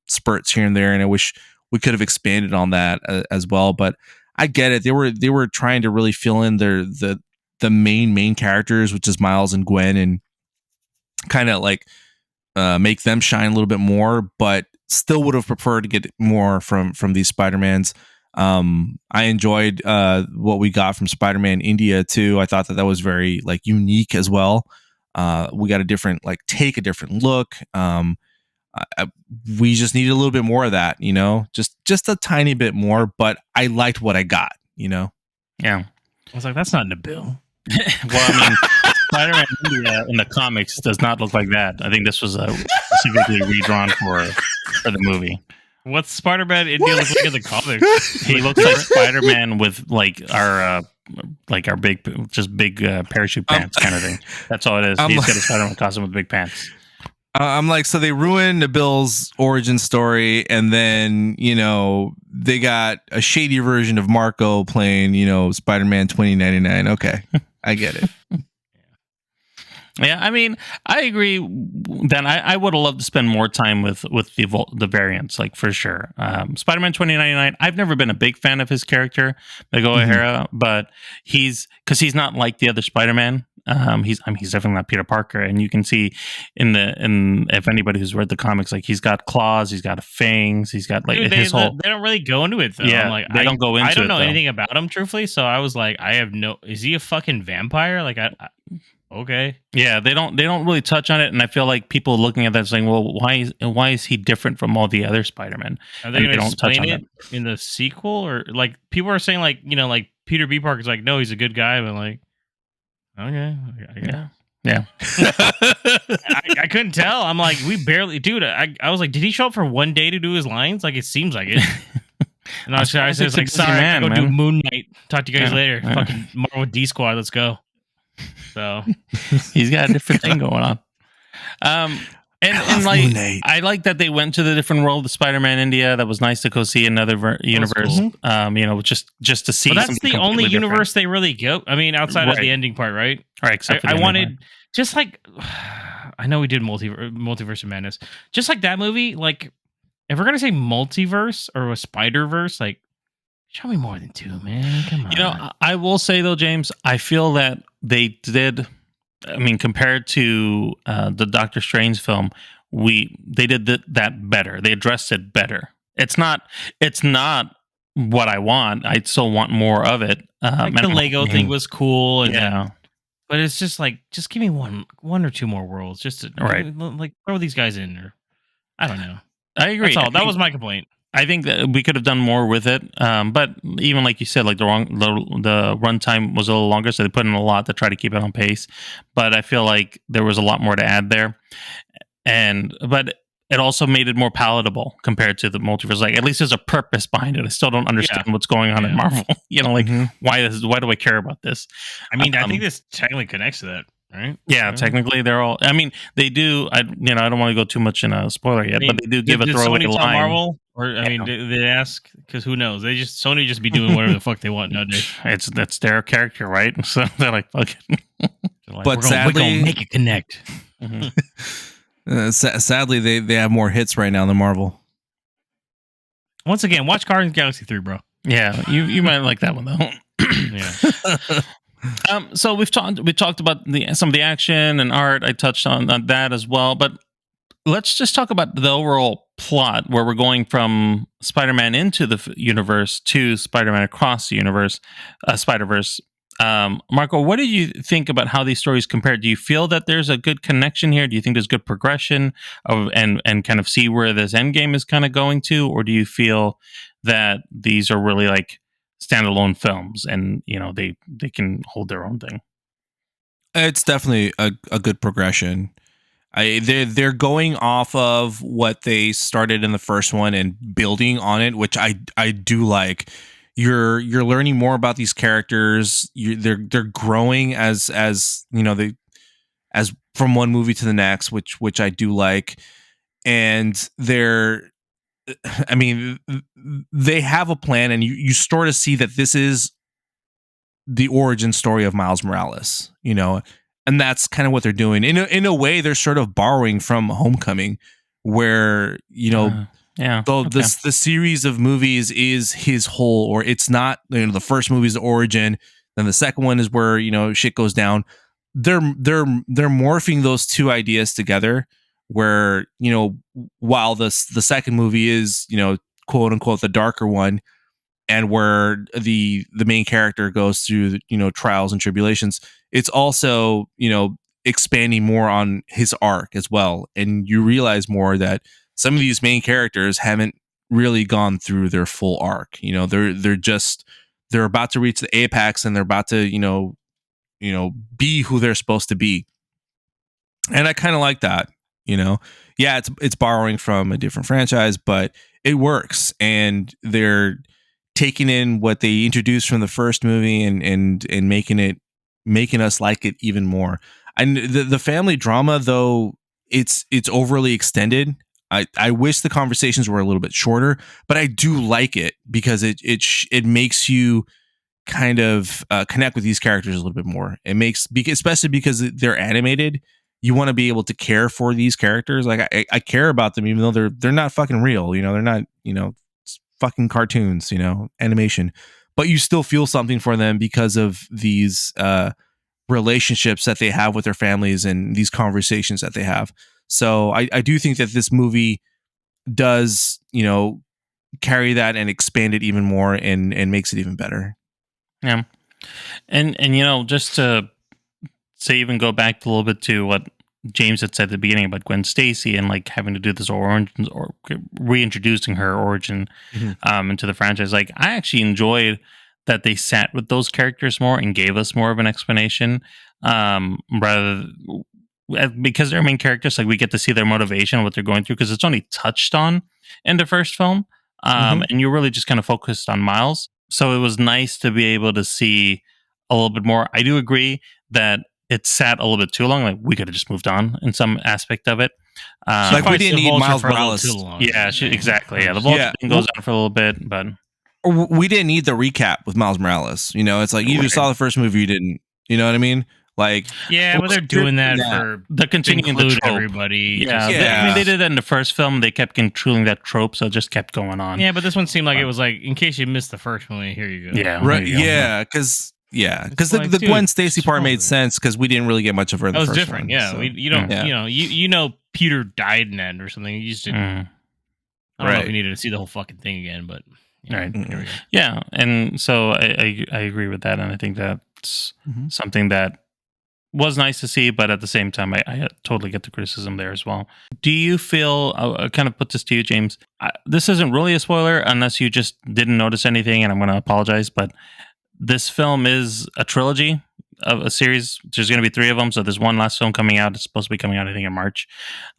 spurts here and there, and I wish we could have expanded on that as well. But I get it. They were trying to really fill in the main characters, which is Miles and Gwen, and kind of like make them shine a little bit more, but still would have preferred to get more from these Spider-Mans. I enjoyed what we got from Spider-Man India too. I thought that was very like unique as well. We got a different look. We just needed a little bit more of that, just a tiny bit more, but I liked what I got, Yeah. I was like, that's not Nabil. Well, I mean, Spider-Man India in the comics does not look like that. I think this was specifically redrawn for the movie. What's Spider-Man India look like in the comics? He looks like Spider-Man with like our big parachute pants kind of thing. That's all it is. He's got a Spider-Man costume with big pants. I'm like, so they ruined Nabil's origin story, and then they got a shady version of Marco playing Spider-Man 2099. Okay, I get it. Yeah, I mean, I agree. Then I would have loved to spend more time with the variants, like for sure. Spider-Man 2099. I've never been a big fan of his character, Miguel O'Hara, but he's not like the other Spider-Man. He's definitely not Peter Parker, and you can see in if anybody who's read the comics, like he's got claws, he's got fangs, he's got like they don't really go into it though. Yeah, they don't go into it. I don't know anything about him, truthfully. So I was like, is he a fucking vampire? Like okay. Yeah, they don't really touch on it, and I feel like people looking at that saying, well, why is he different from all the other Spider-Men? Are they going to explain it in the sequel, or like people are saying like like Peter B. Parker's like, no, he's a good guy, but like. Okay. Yeah. I couldn't tell. I'm like, we barely, dude. I was like, did he show up for one day to do his lines? Like, it seems like it. And I was like, sorry, I gotta go do Moon Knight. Talk to you guys later. Fucking Marvel D Squad, let's go. So he's got a different thing going on. And like, I like that they went to the different world of Spider-Man India. That was nice to go see another universe. Cool. Just to see. But that's the only universe they really go. I mean, outside of the ending part, right? Right. Except for I wanted just like I know we did Multiverse of Madness. Just like that movie. Like, if we're gonna say multiverse or a Spider-Verse, like, show me more than two, man. Come on. I will say though, James, I feel that they did. I mean, compared to the Doctor Strange film, they did that better. They addressed it better. It's not what I want. I still want more of it. Like the Lego thing was cool, and yeah. But it's just like, just give me one or two more worlds, just to like throw these guys in there. I don't know. I agree. That's all. That was my complaint. I think that we could have done more with it, but even like you said, like the runtime was a little longer, so they put in a lot to try to keep it on pace. But I feel like there was a lot more to add there, but it also made it more palatable compared to the multiverse. Like at least there's a purpose behind it. I still don't understand what's going on in Marvel. Like why do I care about this? I mean, I think this technically connects to that, right? Yeah, technically they're all. I mean, they do. I don't want to go too much in a spoiler yet, but they do give a throwaway line. Marvel, or I mean, did they ask? Because who knows? Sony just be doing whatever the fuck they want nowadays. That's their character, right? So they're like, fuck it. But sadly, we're gonna make it connect. Sadly, they have more hits right now than Marvel. Once again, watch Guardians of the Galaxy 3, bro. Yeah, you might like that one though. Yeah. So we talked about some of the action and art. I touched on that as well, but let's just talk about the overall plot, where we're going from Spider-Man into the universe to Spider-Man across the universe, Spider-Verse. Marco, what do you think about how these stories compare? Do you feel that there's a good connection here? Do you think there's good progression and kind of see where this end game is kind of going to, or do you feel that these are really like standalone films and they can hold their own thing? It's definitely a good progression. They're going off of what they started in the first one and building on it, which I do like. You're learning more about these characters. They're growing as as from one movie to the next, which I do like. And they have a plan, and you start to see that this is the origin story of Miles Morales, and that's kind of what they're doing. In a way, they're sort of borrowing from Homecoming, where the series of movies is his whole, or it's not. The first movie is the origin, then the second one is where shit goes down. They're morphing those two ideas together, where while the second movie is quote unquote the darker one, and where the main character goes through trials and tribulations, it's also expanding more on his arc as well, and you realize more that some of these main characters haven't really gone through their full arc. They're about to reach the apex, and they're about to be who they're supposed to be, and I kind of like that. Yeah, it's borrowing from a different franchise, but it works, and they're taking in what they introduced from the first movie and making us like it even more. And the family drama, though, it's overly extended. I wish the conversations were a little bit shorter, but I do like it because it makes you kind of connect with these characters a little bit more. It makes, especially because they're animated, you want to be able to care for these characters. Like I care about them, even though they're not fucking real. They're not fucking cartoons, animation, but you still feel something for them because of these relationships that they have with their families and these conversations that they have. So I do think that this movie does, carry that and expand it even more and makes it even better. Yeah. And just to say, even go back a little bit to what James had said at the beginning about Gwen Stacy and like having to do this origin or reintroducing her origin into the franchise. Like I actually enjoyed that they sat with those characters more and gave us more of an explanation, rather because they're main characters. Like we get to see their motivation, what they're going through, because it's only touched on in the first film, and you're really just kind of focused on Miles. So it was nice to be able to see a little bit more. I do agree that it sat a little bit too long. Like we could have just moved on in some aspect of it. Like we didn't need Miles Morales too long. Yeah, exactly. Yeah, the Vulture thing goes on for a little bit, but we didn't need the recap with Miles Morales. It's like you just saw the first movie, you didn't. You know what I mean? Like but they're doing that for the continuing the trope. Everybody. Yeah, they did that in the first film. They kept controlling that trope, so it just kept going on. Yeah, but this one seemed like it was like, in case you missed the first one, here you go. Yeah, right. Yeah, because Yeah, because like, the dude, Gwen Stacy part show made it. sense because we didn't really get much of her in That the was first different. one. Yeah, so, you don't. yeah. You know, Peter died in that or something. You just didn't. I don't know if Right. we needed to see the whole fucking thing again, but Right. here we go. Yeah, and so I agree with that, and I think that's something that was nice to see, but at the same time, I totally get the criticism there as well. Do you feel, I'll kind of put this to you, James, this isn't really a spoiler unless you just didn't notice anything, and I'm going to apologize, but this film is a trilogy of a series. There's going to be 3 of them, so there's one last film coming out. It's supposed to be coming out, I think, in March.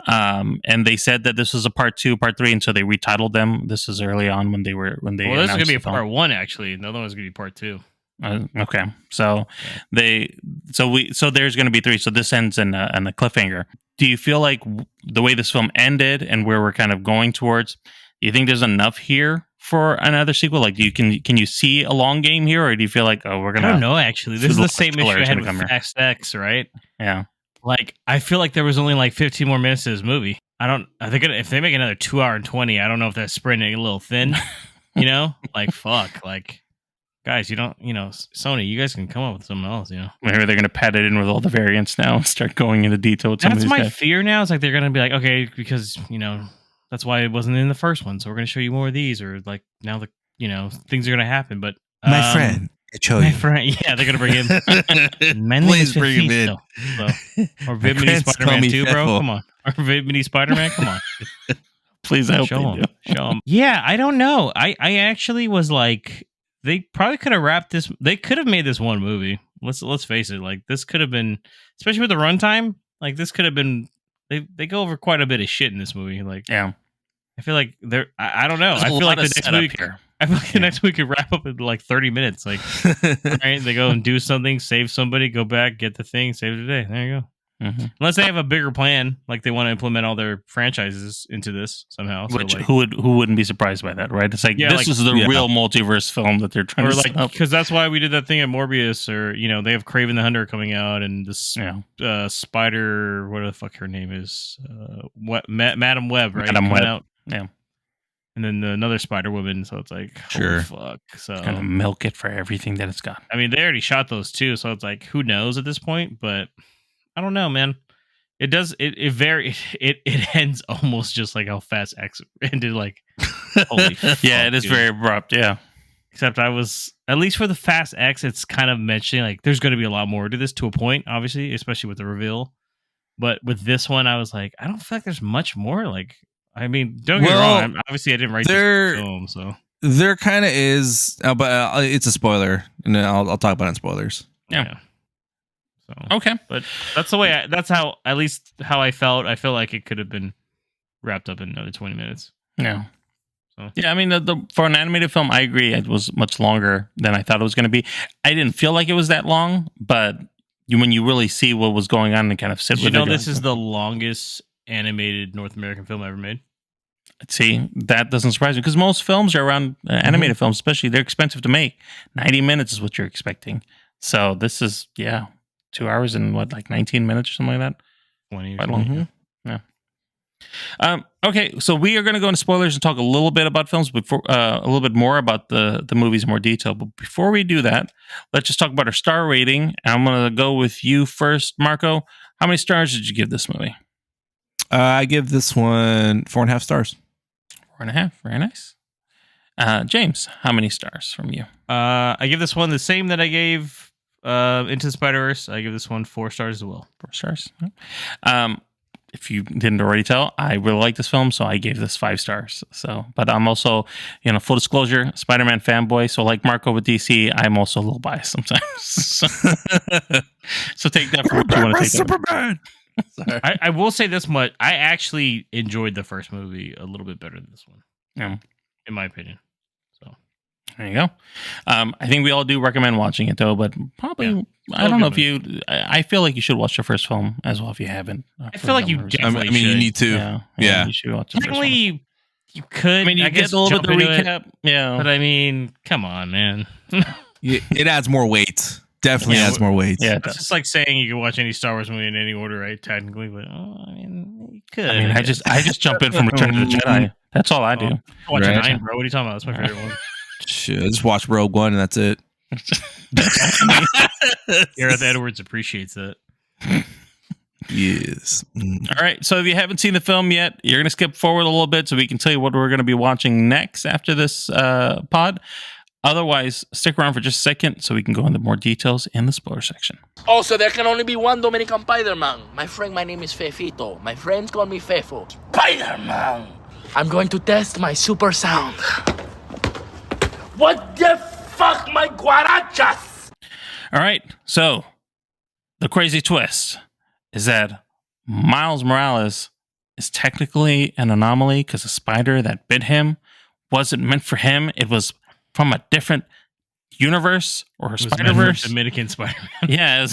And they said that this was a part 2, part 3, and so they retitled them. This is early on when they Well, this is going to be a part 1, actually. The other one's going to be part 2. Okay, so there's going to be 3. So this ends in a cliffhanger. Do you feel like the way this film ended and where we're kind of going towards, do you think there's enough here for another sequel? Like, can you see a long game here, or do you feel like, oh, we're gonna? I don't know. Actually, this is the same issue I had with Fast X, right? Yeah. Like, I feel like there was only like 15 more minutes to this movie. I think if they make another 2 hour and 20, I don't know if that's spreading it a little thin. You know, like fuck, like. Guys, Sony, you guys can come up with something else, Maybe they're going to pad it in with all the variants now and start going into detail with some of That's these my guys. fear now. It's like they're going to be like, okay, because, that's why it wasn't in the first one. So we're going to show you more of these, or like now things are going to happen. But my friend, my friend, yeah, they're going to bring in. Please bring him in. Or Vid Mini Spider-Man 2, bro. Come on. Or Vid Mini Spider-Man. Come on. Please, I hope show they him. Show him. Yeah, I don't know. I actually was like, they probably could have wrapped this. They could have made this one movie. Let's face it. Like, this could have been, especially with the runtime. Like, this could have been. They go over quite a bit of shit in this movie. Like, yeah, I feel like they're. I don't know. There's I feel like the next movie here. I feel like the next week could wrap up in like 30 minutes. Like, right? They go and do something, save somebody, go back, get the thing, save the day. There you go. Mm-hmm. Unless they have a bigger plan, like they want to implement all their franchises into this somehow. Which so like, who wouldn't be surprised by that, right? It's like this is the real multiverse film that they're trying to set up. Because that's why we did that thing at Morbius, or they have Kraven the Hunter coming out, and this Spider, what the fuck her name is, Madam Web, right? Madam Web, out. yeah. And then another Spider Woman, so it's like, holy fuck. So kind of milk it for everything that it's got. I mean, they already shot those too, so it's like, who knows at this point? But I don't know, man. It does. It ends almost just like how Fast X ended. Like, holy fuck, yeah, it is dude. very abrupt. Yeah. Except I was, at least for the Fast X, it's kind of mentioning like there's going to be a lot more to this, to a point, obviously, especially with the reveal. But with this one, I was like, I don't feel like there's much more. Like, I mean, don't get me wrong. Obviously, I didn't write this film, so there kind of is, but it's a spoiler, and I'll talk about it in spoilers. Yeah. So, okay, but that's the way. That's how, at least how I felt. I feel like it could have been wrapped up in another 20 minutes. Yeah. So. Yeah, I mean, for an animated film, I agree. It was much longer than I thought it was going to be. I didn't feel like it was that long, but when you really see what was going on and kind of sit with it. This is the longest animated North American film ever made. See, that doesn't surprise me because most films are around animated films, especially they're expensive to make. 90 minutes is what you're expecting. So this is 2 hours and like 19 minutes or something like that. 20 quite long. Yeah. Okay, so we are going to go into spoilers and talk a little bit about films before, a little bit more about the movies in more detail. But before we do that, let's just talk about our star rating. I'm going to go with you first, Marco. How many stars did you give this movie? I give this one 4.5 stars. 4.5. Very nice. James, how many stars from you? I give this one the same that I gave Into the Spider-Verse. I give this one 4 stars as well. 4 stars. If you didn't already tell, I really like this film, so I gave this 5 stars. So, but I'm also, full disclosure, Spider-Man fanboy. So, like Marco with DC, I'm also a little biased sometimes. So take that for what you want to take. Superman. I will say this much: I actually enjoyed the first movie a little bit better than this one. Yeah, in my opinion. So there you go. I think we all do recommend watching it, though. But probably, I don't know if you. I feel like you should watch the first film as well if you haven't. I feel like you definitely. I mean, you need to. Yeah, you should watch the first one. You could. I mean, you get a little bit of the recap. Yeah, but I mean, come on, man. It adds more weight. Definitely adds more weight. Yeah, it's just like saying you can watch any Star Wars movie in any order, right? Technically, but I mean, you could. I mean, I just jump in from Return of the Jedi. That's all I do. Watch 9, bro. What are you talking about? That's my favorite one. Shit, I just watch Rogue One and that's it. Gareth Edwards appreciates that. Yes. All right. So if you haven't seen the film yet, you're going to skip forward a little bit so we can tell you what we're going to be watching next after this pod. Otherwise, stick around for just a second so we can go into more details in the spoiler section. Oh, so there can only be one Dominican Spider-Man. My friend, my name is Fefito. My friends call me Fefo. Spider-Man! I'm going to test my super sound. What the fuck, my guarachas? All right. So the crazy twist is that Miles Morales is technically an anomaly because the spider that bit him wasn't meant for him. It was from a different universe or Spider-Verse. Dominican Spider-Man. Yeah.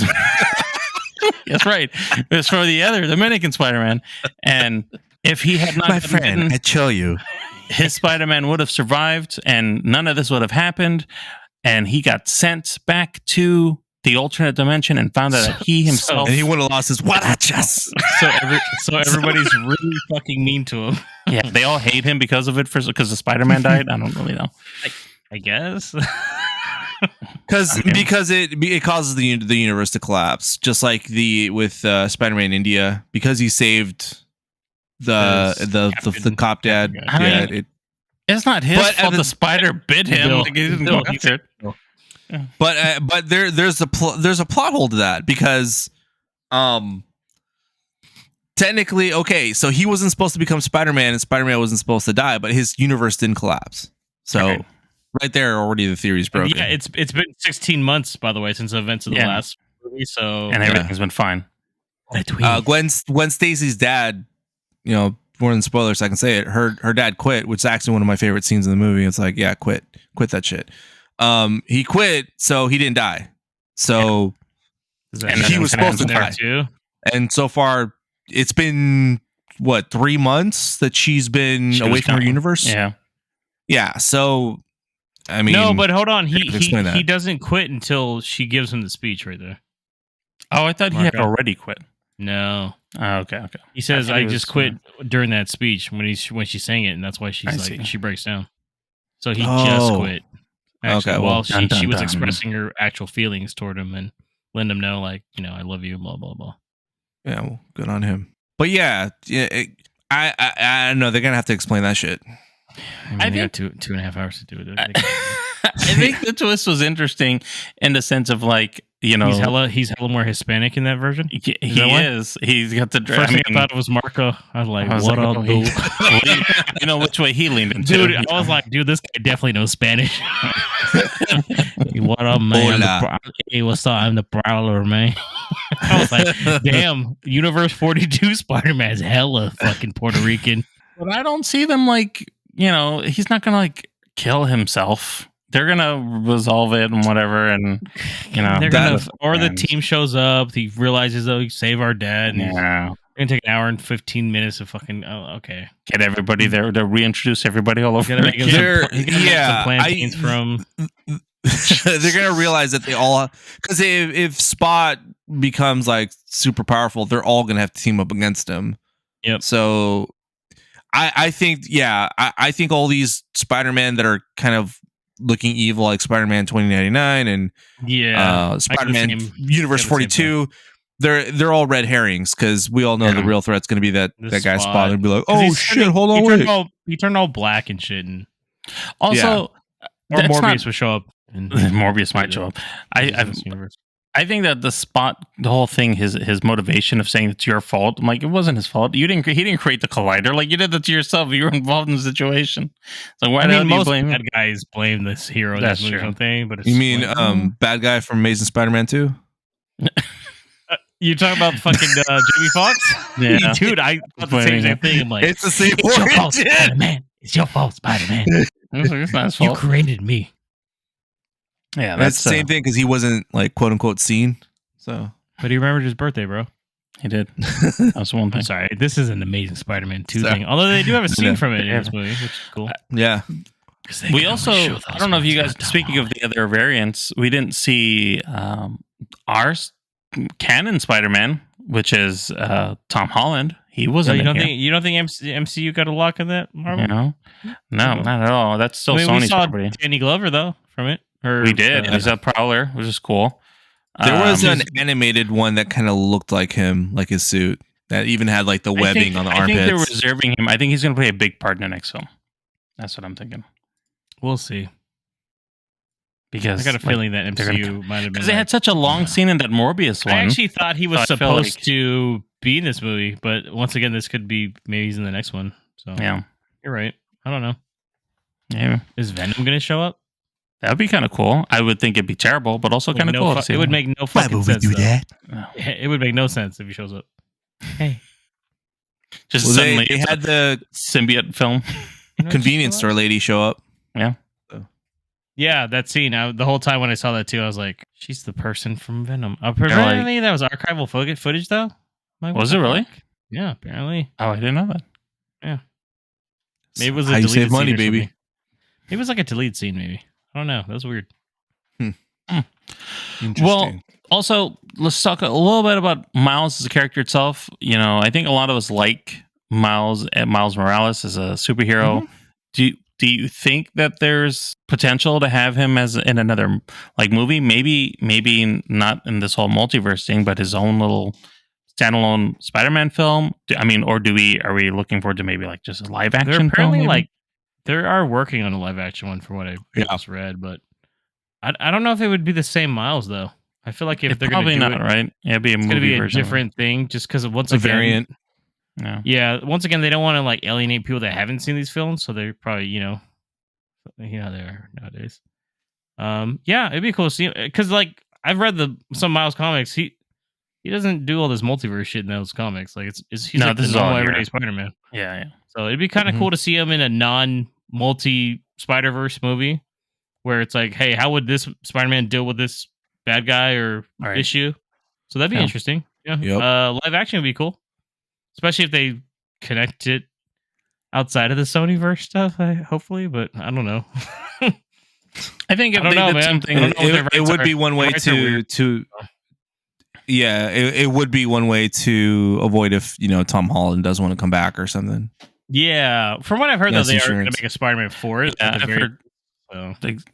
That's right. It was for the other Dominican Spider-Man. And if he had not my friend, bitten, I chill you. his Spider-Man would have survived and none of this would have happened. And he got sent back to the alternate dimension and found out that he himself... and he would have lost his guarachas. So everybody's really fucking mean to him. Yeah, they all hate him because of it, because the Spider-Man died. I don't really know. I guess. Because it causes the universe to collapse, just like with Spider-Man India, because he saved the cop dad. It's not his fault the spider bit him. Like, he didn't go after it. But there's a plot hole to that because technically, okay, so he wasn't supposed to become Spider-Man and Spider-Man wasn't supposed to die, but his universe didn't collapse. So right there, already the theory's broken. Yeah, it's been 16 months, by the way, since the events of the last movie. So and everything's been fine. Gwen Stacy's dad, more than spoilers, I can say it. Her dad quit, which is actually one of my favorite scenes in the movie. It's like, yeah, quit that shit. He quit, so he didn't die. So and he was supposed to die too. And so far, it's been 3 months that she's been away from her universe. Yeah. So, I mean, no, but hold on. He doesn't quit until she gives him the speech right there. Oh, I thought he had already quit. No. Oh, okay. He says, "I just quit" during that speech when she sang it, and that's why she breaks down. So he just quit. Actually, while she was expressing her actual feelings toward him and letting him know, like, I love you, blah blah blah. Yeah, well, good on him. But I don't know. They're gonna have to explain that shit. I think they got 2.5 hours to do it. I think the twist was interesting in the sense of, like, he's hella more Hispanic in that version. He is. He's got the dress. First thing I thought it was Marco. I was like, what up, dude? You know which way he leaned into. Dude, I was like, dude, this guy definitely knows Spanish. What up, man? Hey, what's up? I'm the Prowler, man. I was like, damn, Universe 42 Spider-Man's hella fucking Puerto Rican. But I don't see them, like, he's not gonna, like, kill himself. They're gonna resolve it and whatever, and they're gonna, or the team shows up. He realizes, he saved our dad. And it's gonna take an hour and 15 minutes to fucking. Oh, okay. Get everybody there to reintroduce everybody all over. He's gonna make some plantains from. They're gonna realize that they all, because if Spot becomes like super powerful, they're all gonna have to team up against him. Yep. So, I think I think all these Spider-Man that are kind of looking evil, like Spider-Man 2099 and Spider-Man Universe 42, they're all red herrings, because we all know the real threat's going to be that guy Spot, and be like, oh shit, hold on, he turned all black and shit, and also or Morbius would show up. Morbius might show up. I think that the whole thing, his motivation of saying it's your fault. I'm like, it wasn't his fault. He didn't create the collider. Like, you did that to yourself. You were involved in the situation. So why do you blame him? Bad guys blame this hero. That's true. Something, but it's you mean bad guy from Amazing Spider-Man 2? You talking about fucking Jamie Foxx? Yeah, dude, I thought the same thing. I'm like, it's the same. It's your fault, Spider-Man. It's your fault, Spider-Man. It's not his fault. You created me. Yeah, that's the same thing, because he wasn't, like, quote unquote seen. So, but he remembered his birthday, bro. He did. That's one thing. I'm sorry, this is an Amazing Spider-Man 2 thing. Although they do have a scene from it in this movie, which is cool. Yeah. We also, I don't know if you guys, speaking of the other variants, we didn't see our canon Spider-Man, which is Tom Holland. He wasn't. You don't think MCU got a lock on that, Marvel? No, not at all. That's still Sony's property. Danny Glover though from it. Or, We did. He's a Prowler, which is cool. There was an animated one that kind of looked like him, like his suit, that even had like the webbing on the armpits. I think they're reserving him. I think he's going to play a big part in the next film. That's what I'm thinking. We'll see. Because I got a feeling that MCU might have been. Because they had such a long scene in that Morbius one. I actually thought he was supposed to be in this movie, but once again, this could be maybe he's in the next one. So yeah, you're right. I don't know. Yeah, is Venom going to show up? That would be kind of cool. I would think it'd be terrible, but also kind of cool. It would make no fucking sense. Why would we do that? It would make no sense if he shows up. Hey, just suddenly they had the symbiote film. Convenience store lady show up. Yeah. Yeah, that scene. The whole time when I saw that too, I was like, "She's the person from Venom." Apparently, that was archival footage, though. Was it really? Yeah, apparently. Oh, I didn't know that. Yeah, maybe it was a how you deleted save money, scene baby. Maybe it was like a deleted scene. Maybe I don't know. That was weird. Well, also let's talk a little bit about Miles as a character itself. You know, I think a lot of us like Miles Morales as a superhero. Mm-hmm. Do you think that there's potential to have him as in another like movie? Maybe not in this whole multiverse thing, but his own little standalone Spider-Man film. Are we looking forward to maybe like just a live action? They're apparently film, like they are working on a live action one from what I just read, but I don't know if it would be the same Miles though. I feel like if they're probably going to do not, right? Yeah, it'd be a movie be a version different thing, just because once a again, variant. Yeah. Once again, they don't want to like alienate people that haven't seen these films, so they're probably they are nowadays. Yeah, it'd be cool to see because like I've read some Miles comics. He doesn't do all this multiverse shit in those comics. Like he's like this the is all normal everyday Spider-Man. Yeah. So it'd be kind of cool to see him in a non-multi Spider-Verse movie where it's like, hey, how would this Spider-Man deal with this bad guy or issue? So that'd be interesting. Yeah. Yep. Live action would be cool, especially if they connect it outside of the Sonyverse stuff. Hopefully, but I don't know. I think if I don't they know, did man. something, It would be one way to. Yeah, it would be one way to avoid if Tom Holland does want to come back or something. Yeah, from what I've heard, though, they Insurance. are going to make a Spider-Man 4.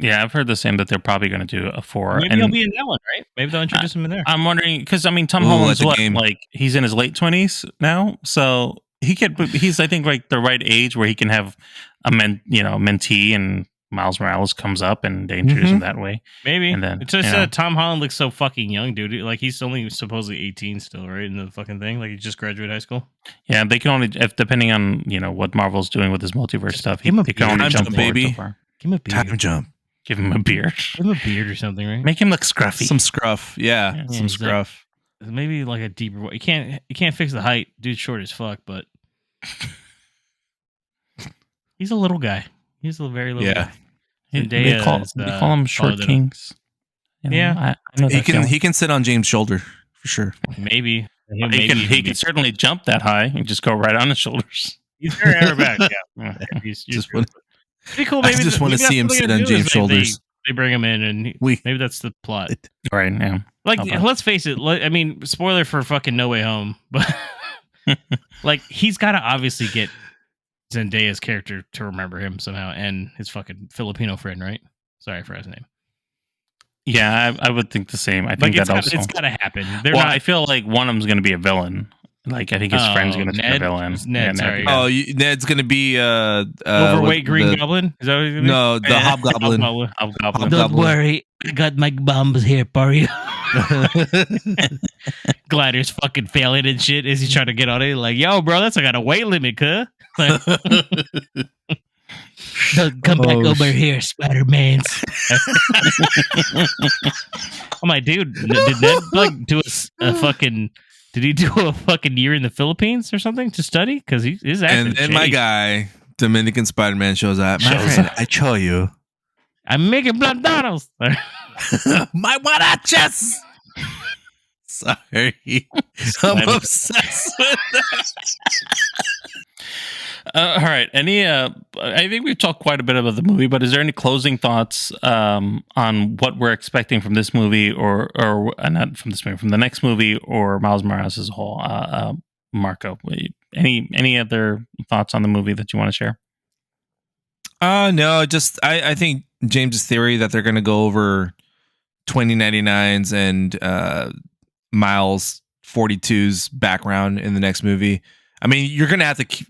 Yeah, I've heard the same that they're probably going to do a 4. Maybe he'll be in that one, right? Maybe they'll introduce him in there. I'm wondering because Tom Holland's like he's in his late 20s now, so he's I think like the right age where he can have a mentee and Miles Morales comes up and they introduce him that way. Maybe. And then it's just Tom Holland looks so fucking young, dude. Like he's only supposedly 18 still, right? In the fucking thing, like he just graduated high school. Yeah, they can only depending on what Marvel's doing with his multiverse stuff. They can only jump baby. So far. Give him a beard. Time jump. Give him a beard. Give him a beard or something, right? Make him look scruffy. Some scruff. Yeah, some scruff. Like, maybe like a deeper. You can't fix the height. Dude's short as fuck, but he's a little guy. He's a very little guy. They call him short kings. Yeah, I know he can sit on James' shoulder for sure. Maybe he can certainly jump that high and just go right on his shoulders. He's very aerobatic. Yeah, he's pretty cool. Maybe I just want to see him sit on James' shoulders. They bring him in, and maybe that's the plot. Right? Yeah. Like, let's face it. I mean, spoiler for fucking No Way Home, but like he's got to obviously get Zendaya's character to remember him somehow, and his fucking Filipino friend, right? Sorry for his name. Yeah, I would think the same. I think it's got to happen. I feel like one of them's going to be a villain. Like I think his friend's going to be a villain. Ned, sorry. Ned's going to be overweight Green Goblin. Is that what he's going to be? No, the Hobgoblin. Hobgoblin. Don't worry, I got my bombs here for you. Glider's fucking failing and shit. Is he trying to get on it? Like, yo, bro, that's got a weight limit, cuh. Come back over here, Spider-Man. I'm like, dude, did Ned like do a fucking? Did he do a fucking year in the Philippines or something to study? Because he's acting. And then my guy, Dominican Spider-Man, shows up. My friend, I show you. I'm making plantanos. My guarachas. Sorry, I'm obsessed with that. All right. I think we've talked quite a bit about the movie, but is there any closing thoughts on what we're expecting from this movie, or not from this movie, from the next movie, or Miles Morales as a whole? Marco, any other thoughts on the movie that you want to share? No, just I think James's theory that they're going to go over 2099's and Miles 42's background in the next movie. I mean, you're going to have to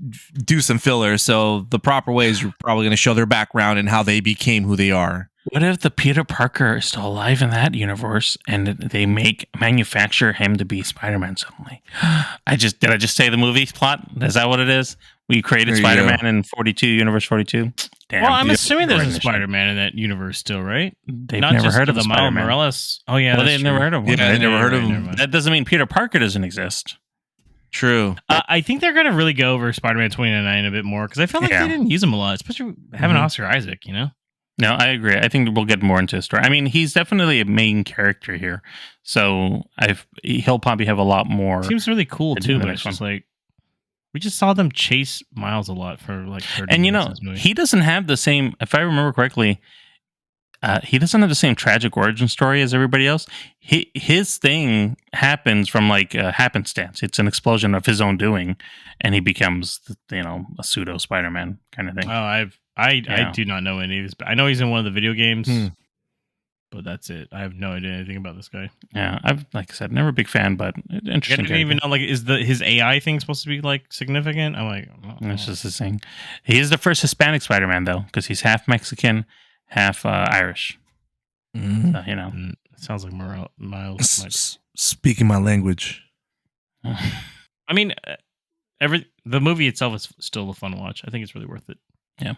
do some filler, so the proper way is you're probably going to show their background and how they became who they are. What if the Peter Parker is still alive in that universe and they manufacture him to be Spider-Man suddenly? Did I just say the movie plot? Is that what it is? We created Spider-Man in 42, Universe 42. Damn. Well, I'm assuming there's a Spider-Man in that universe still, right? They've never heard of the Miles Morales. Oh yeah, well, they've never heard of him. Yeah, they never heard of him. That doesn't mean Peter Parker doesn't exist. True. I think they're gonna really go over Spider-Man 2099 a bit more because I felt like they didn't use him a lot, especially having Oscar Isaac. You know. No, I agree. I think we'll get more into his story. I mean, he's definitely a main character here, so he'll probably have a lot more. Seems really cool too, but it's just like we just saw them chase Miles a lot for like 30 and minutes. He doesn't have the same. If I remember correctly, he doesn't have the same tragic origin story as everybody else. His thing happens from like happenstance. It's an explosion of his own doing, and he becomes a pseudo Spider-Man kind of thing. Oh, I do not know any of his. I know he's in one of the video games, but that's it. I have no idea anything about this guy. Yeah, like I said, never a big fan, but interesting. I didn't even know is his AI thing supposed to be like significant? I'm like, that's just his thing. He is the first Hispanic Spider-Man though, because he's half Mexican, half Irish. It sounds like Miles. Speaking my language. I mean, the movie itself is still a fun watch. I think it's really worth it. Yeah.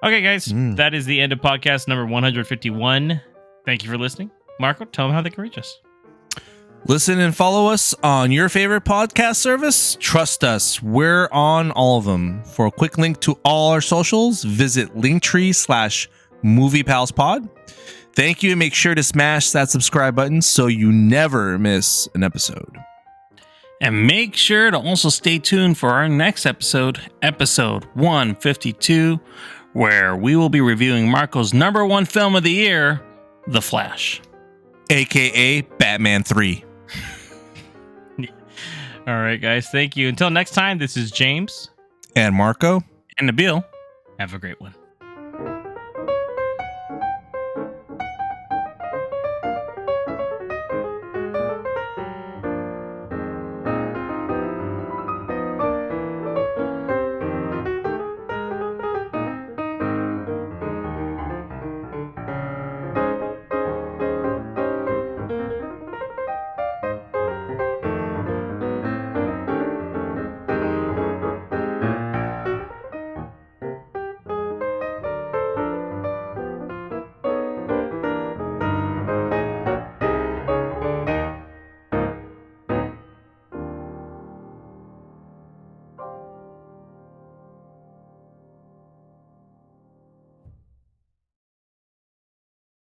Okay, guys, that is the end of podcast number 151. Thank you for listening. Marco, tell them how they can reach us. Listen and follow us on your favorite podcast service. Trust us, we're on all of them. For a quick link to all our socials, visit linktree/moviepalspod. Thank you, and make sure to smash that subscribe button so you never miss an episode. And make sure to also stay tuned for our next episode 152, where we will be reviewing Marco's #1 film of the year, The Flash. AKA Batman 3. All right, guys. Thank you. Until next time, this is James. And Marco. And Nabil. Have a great one.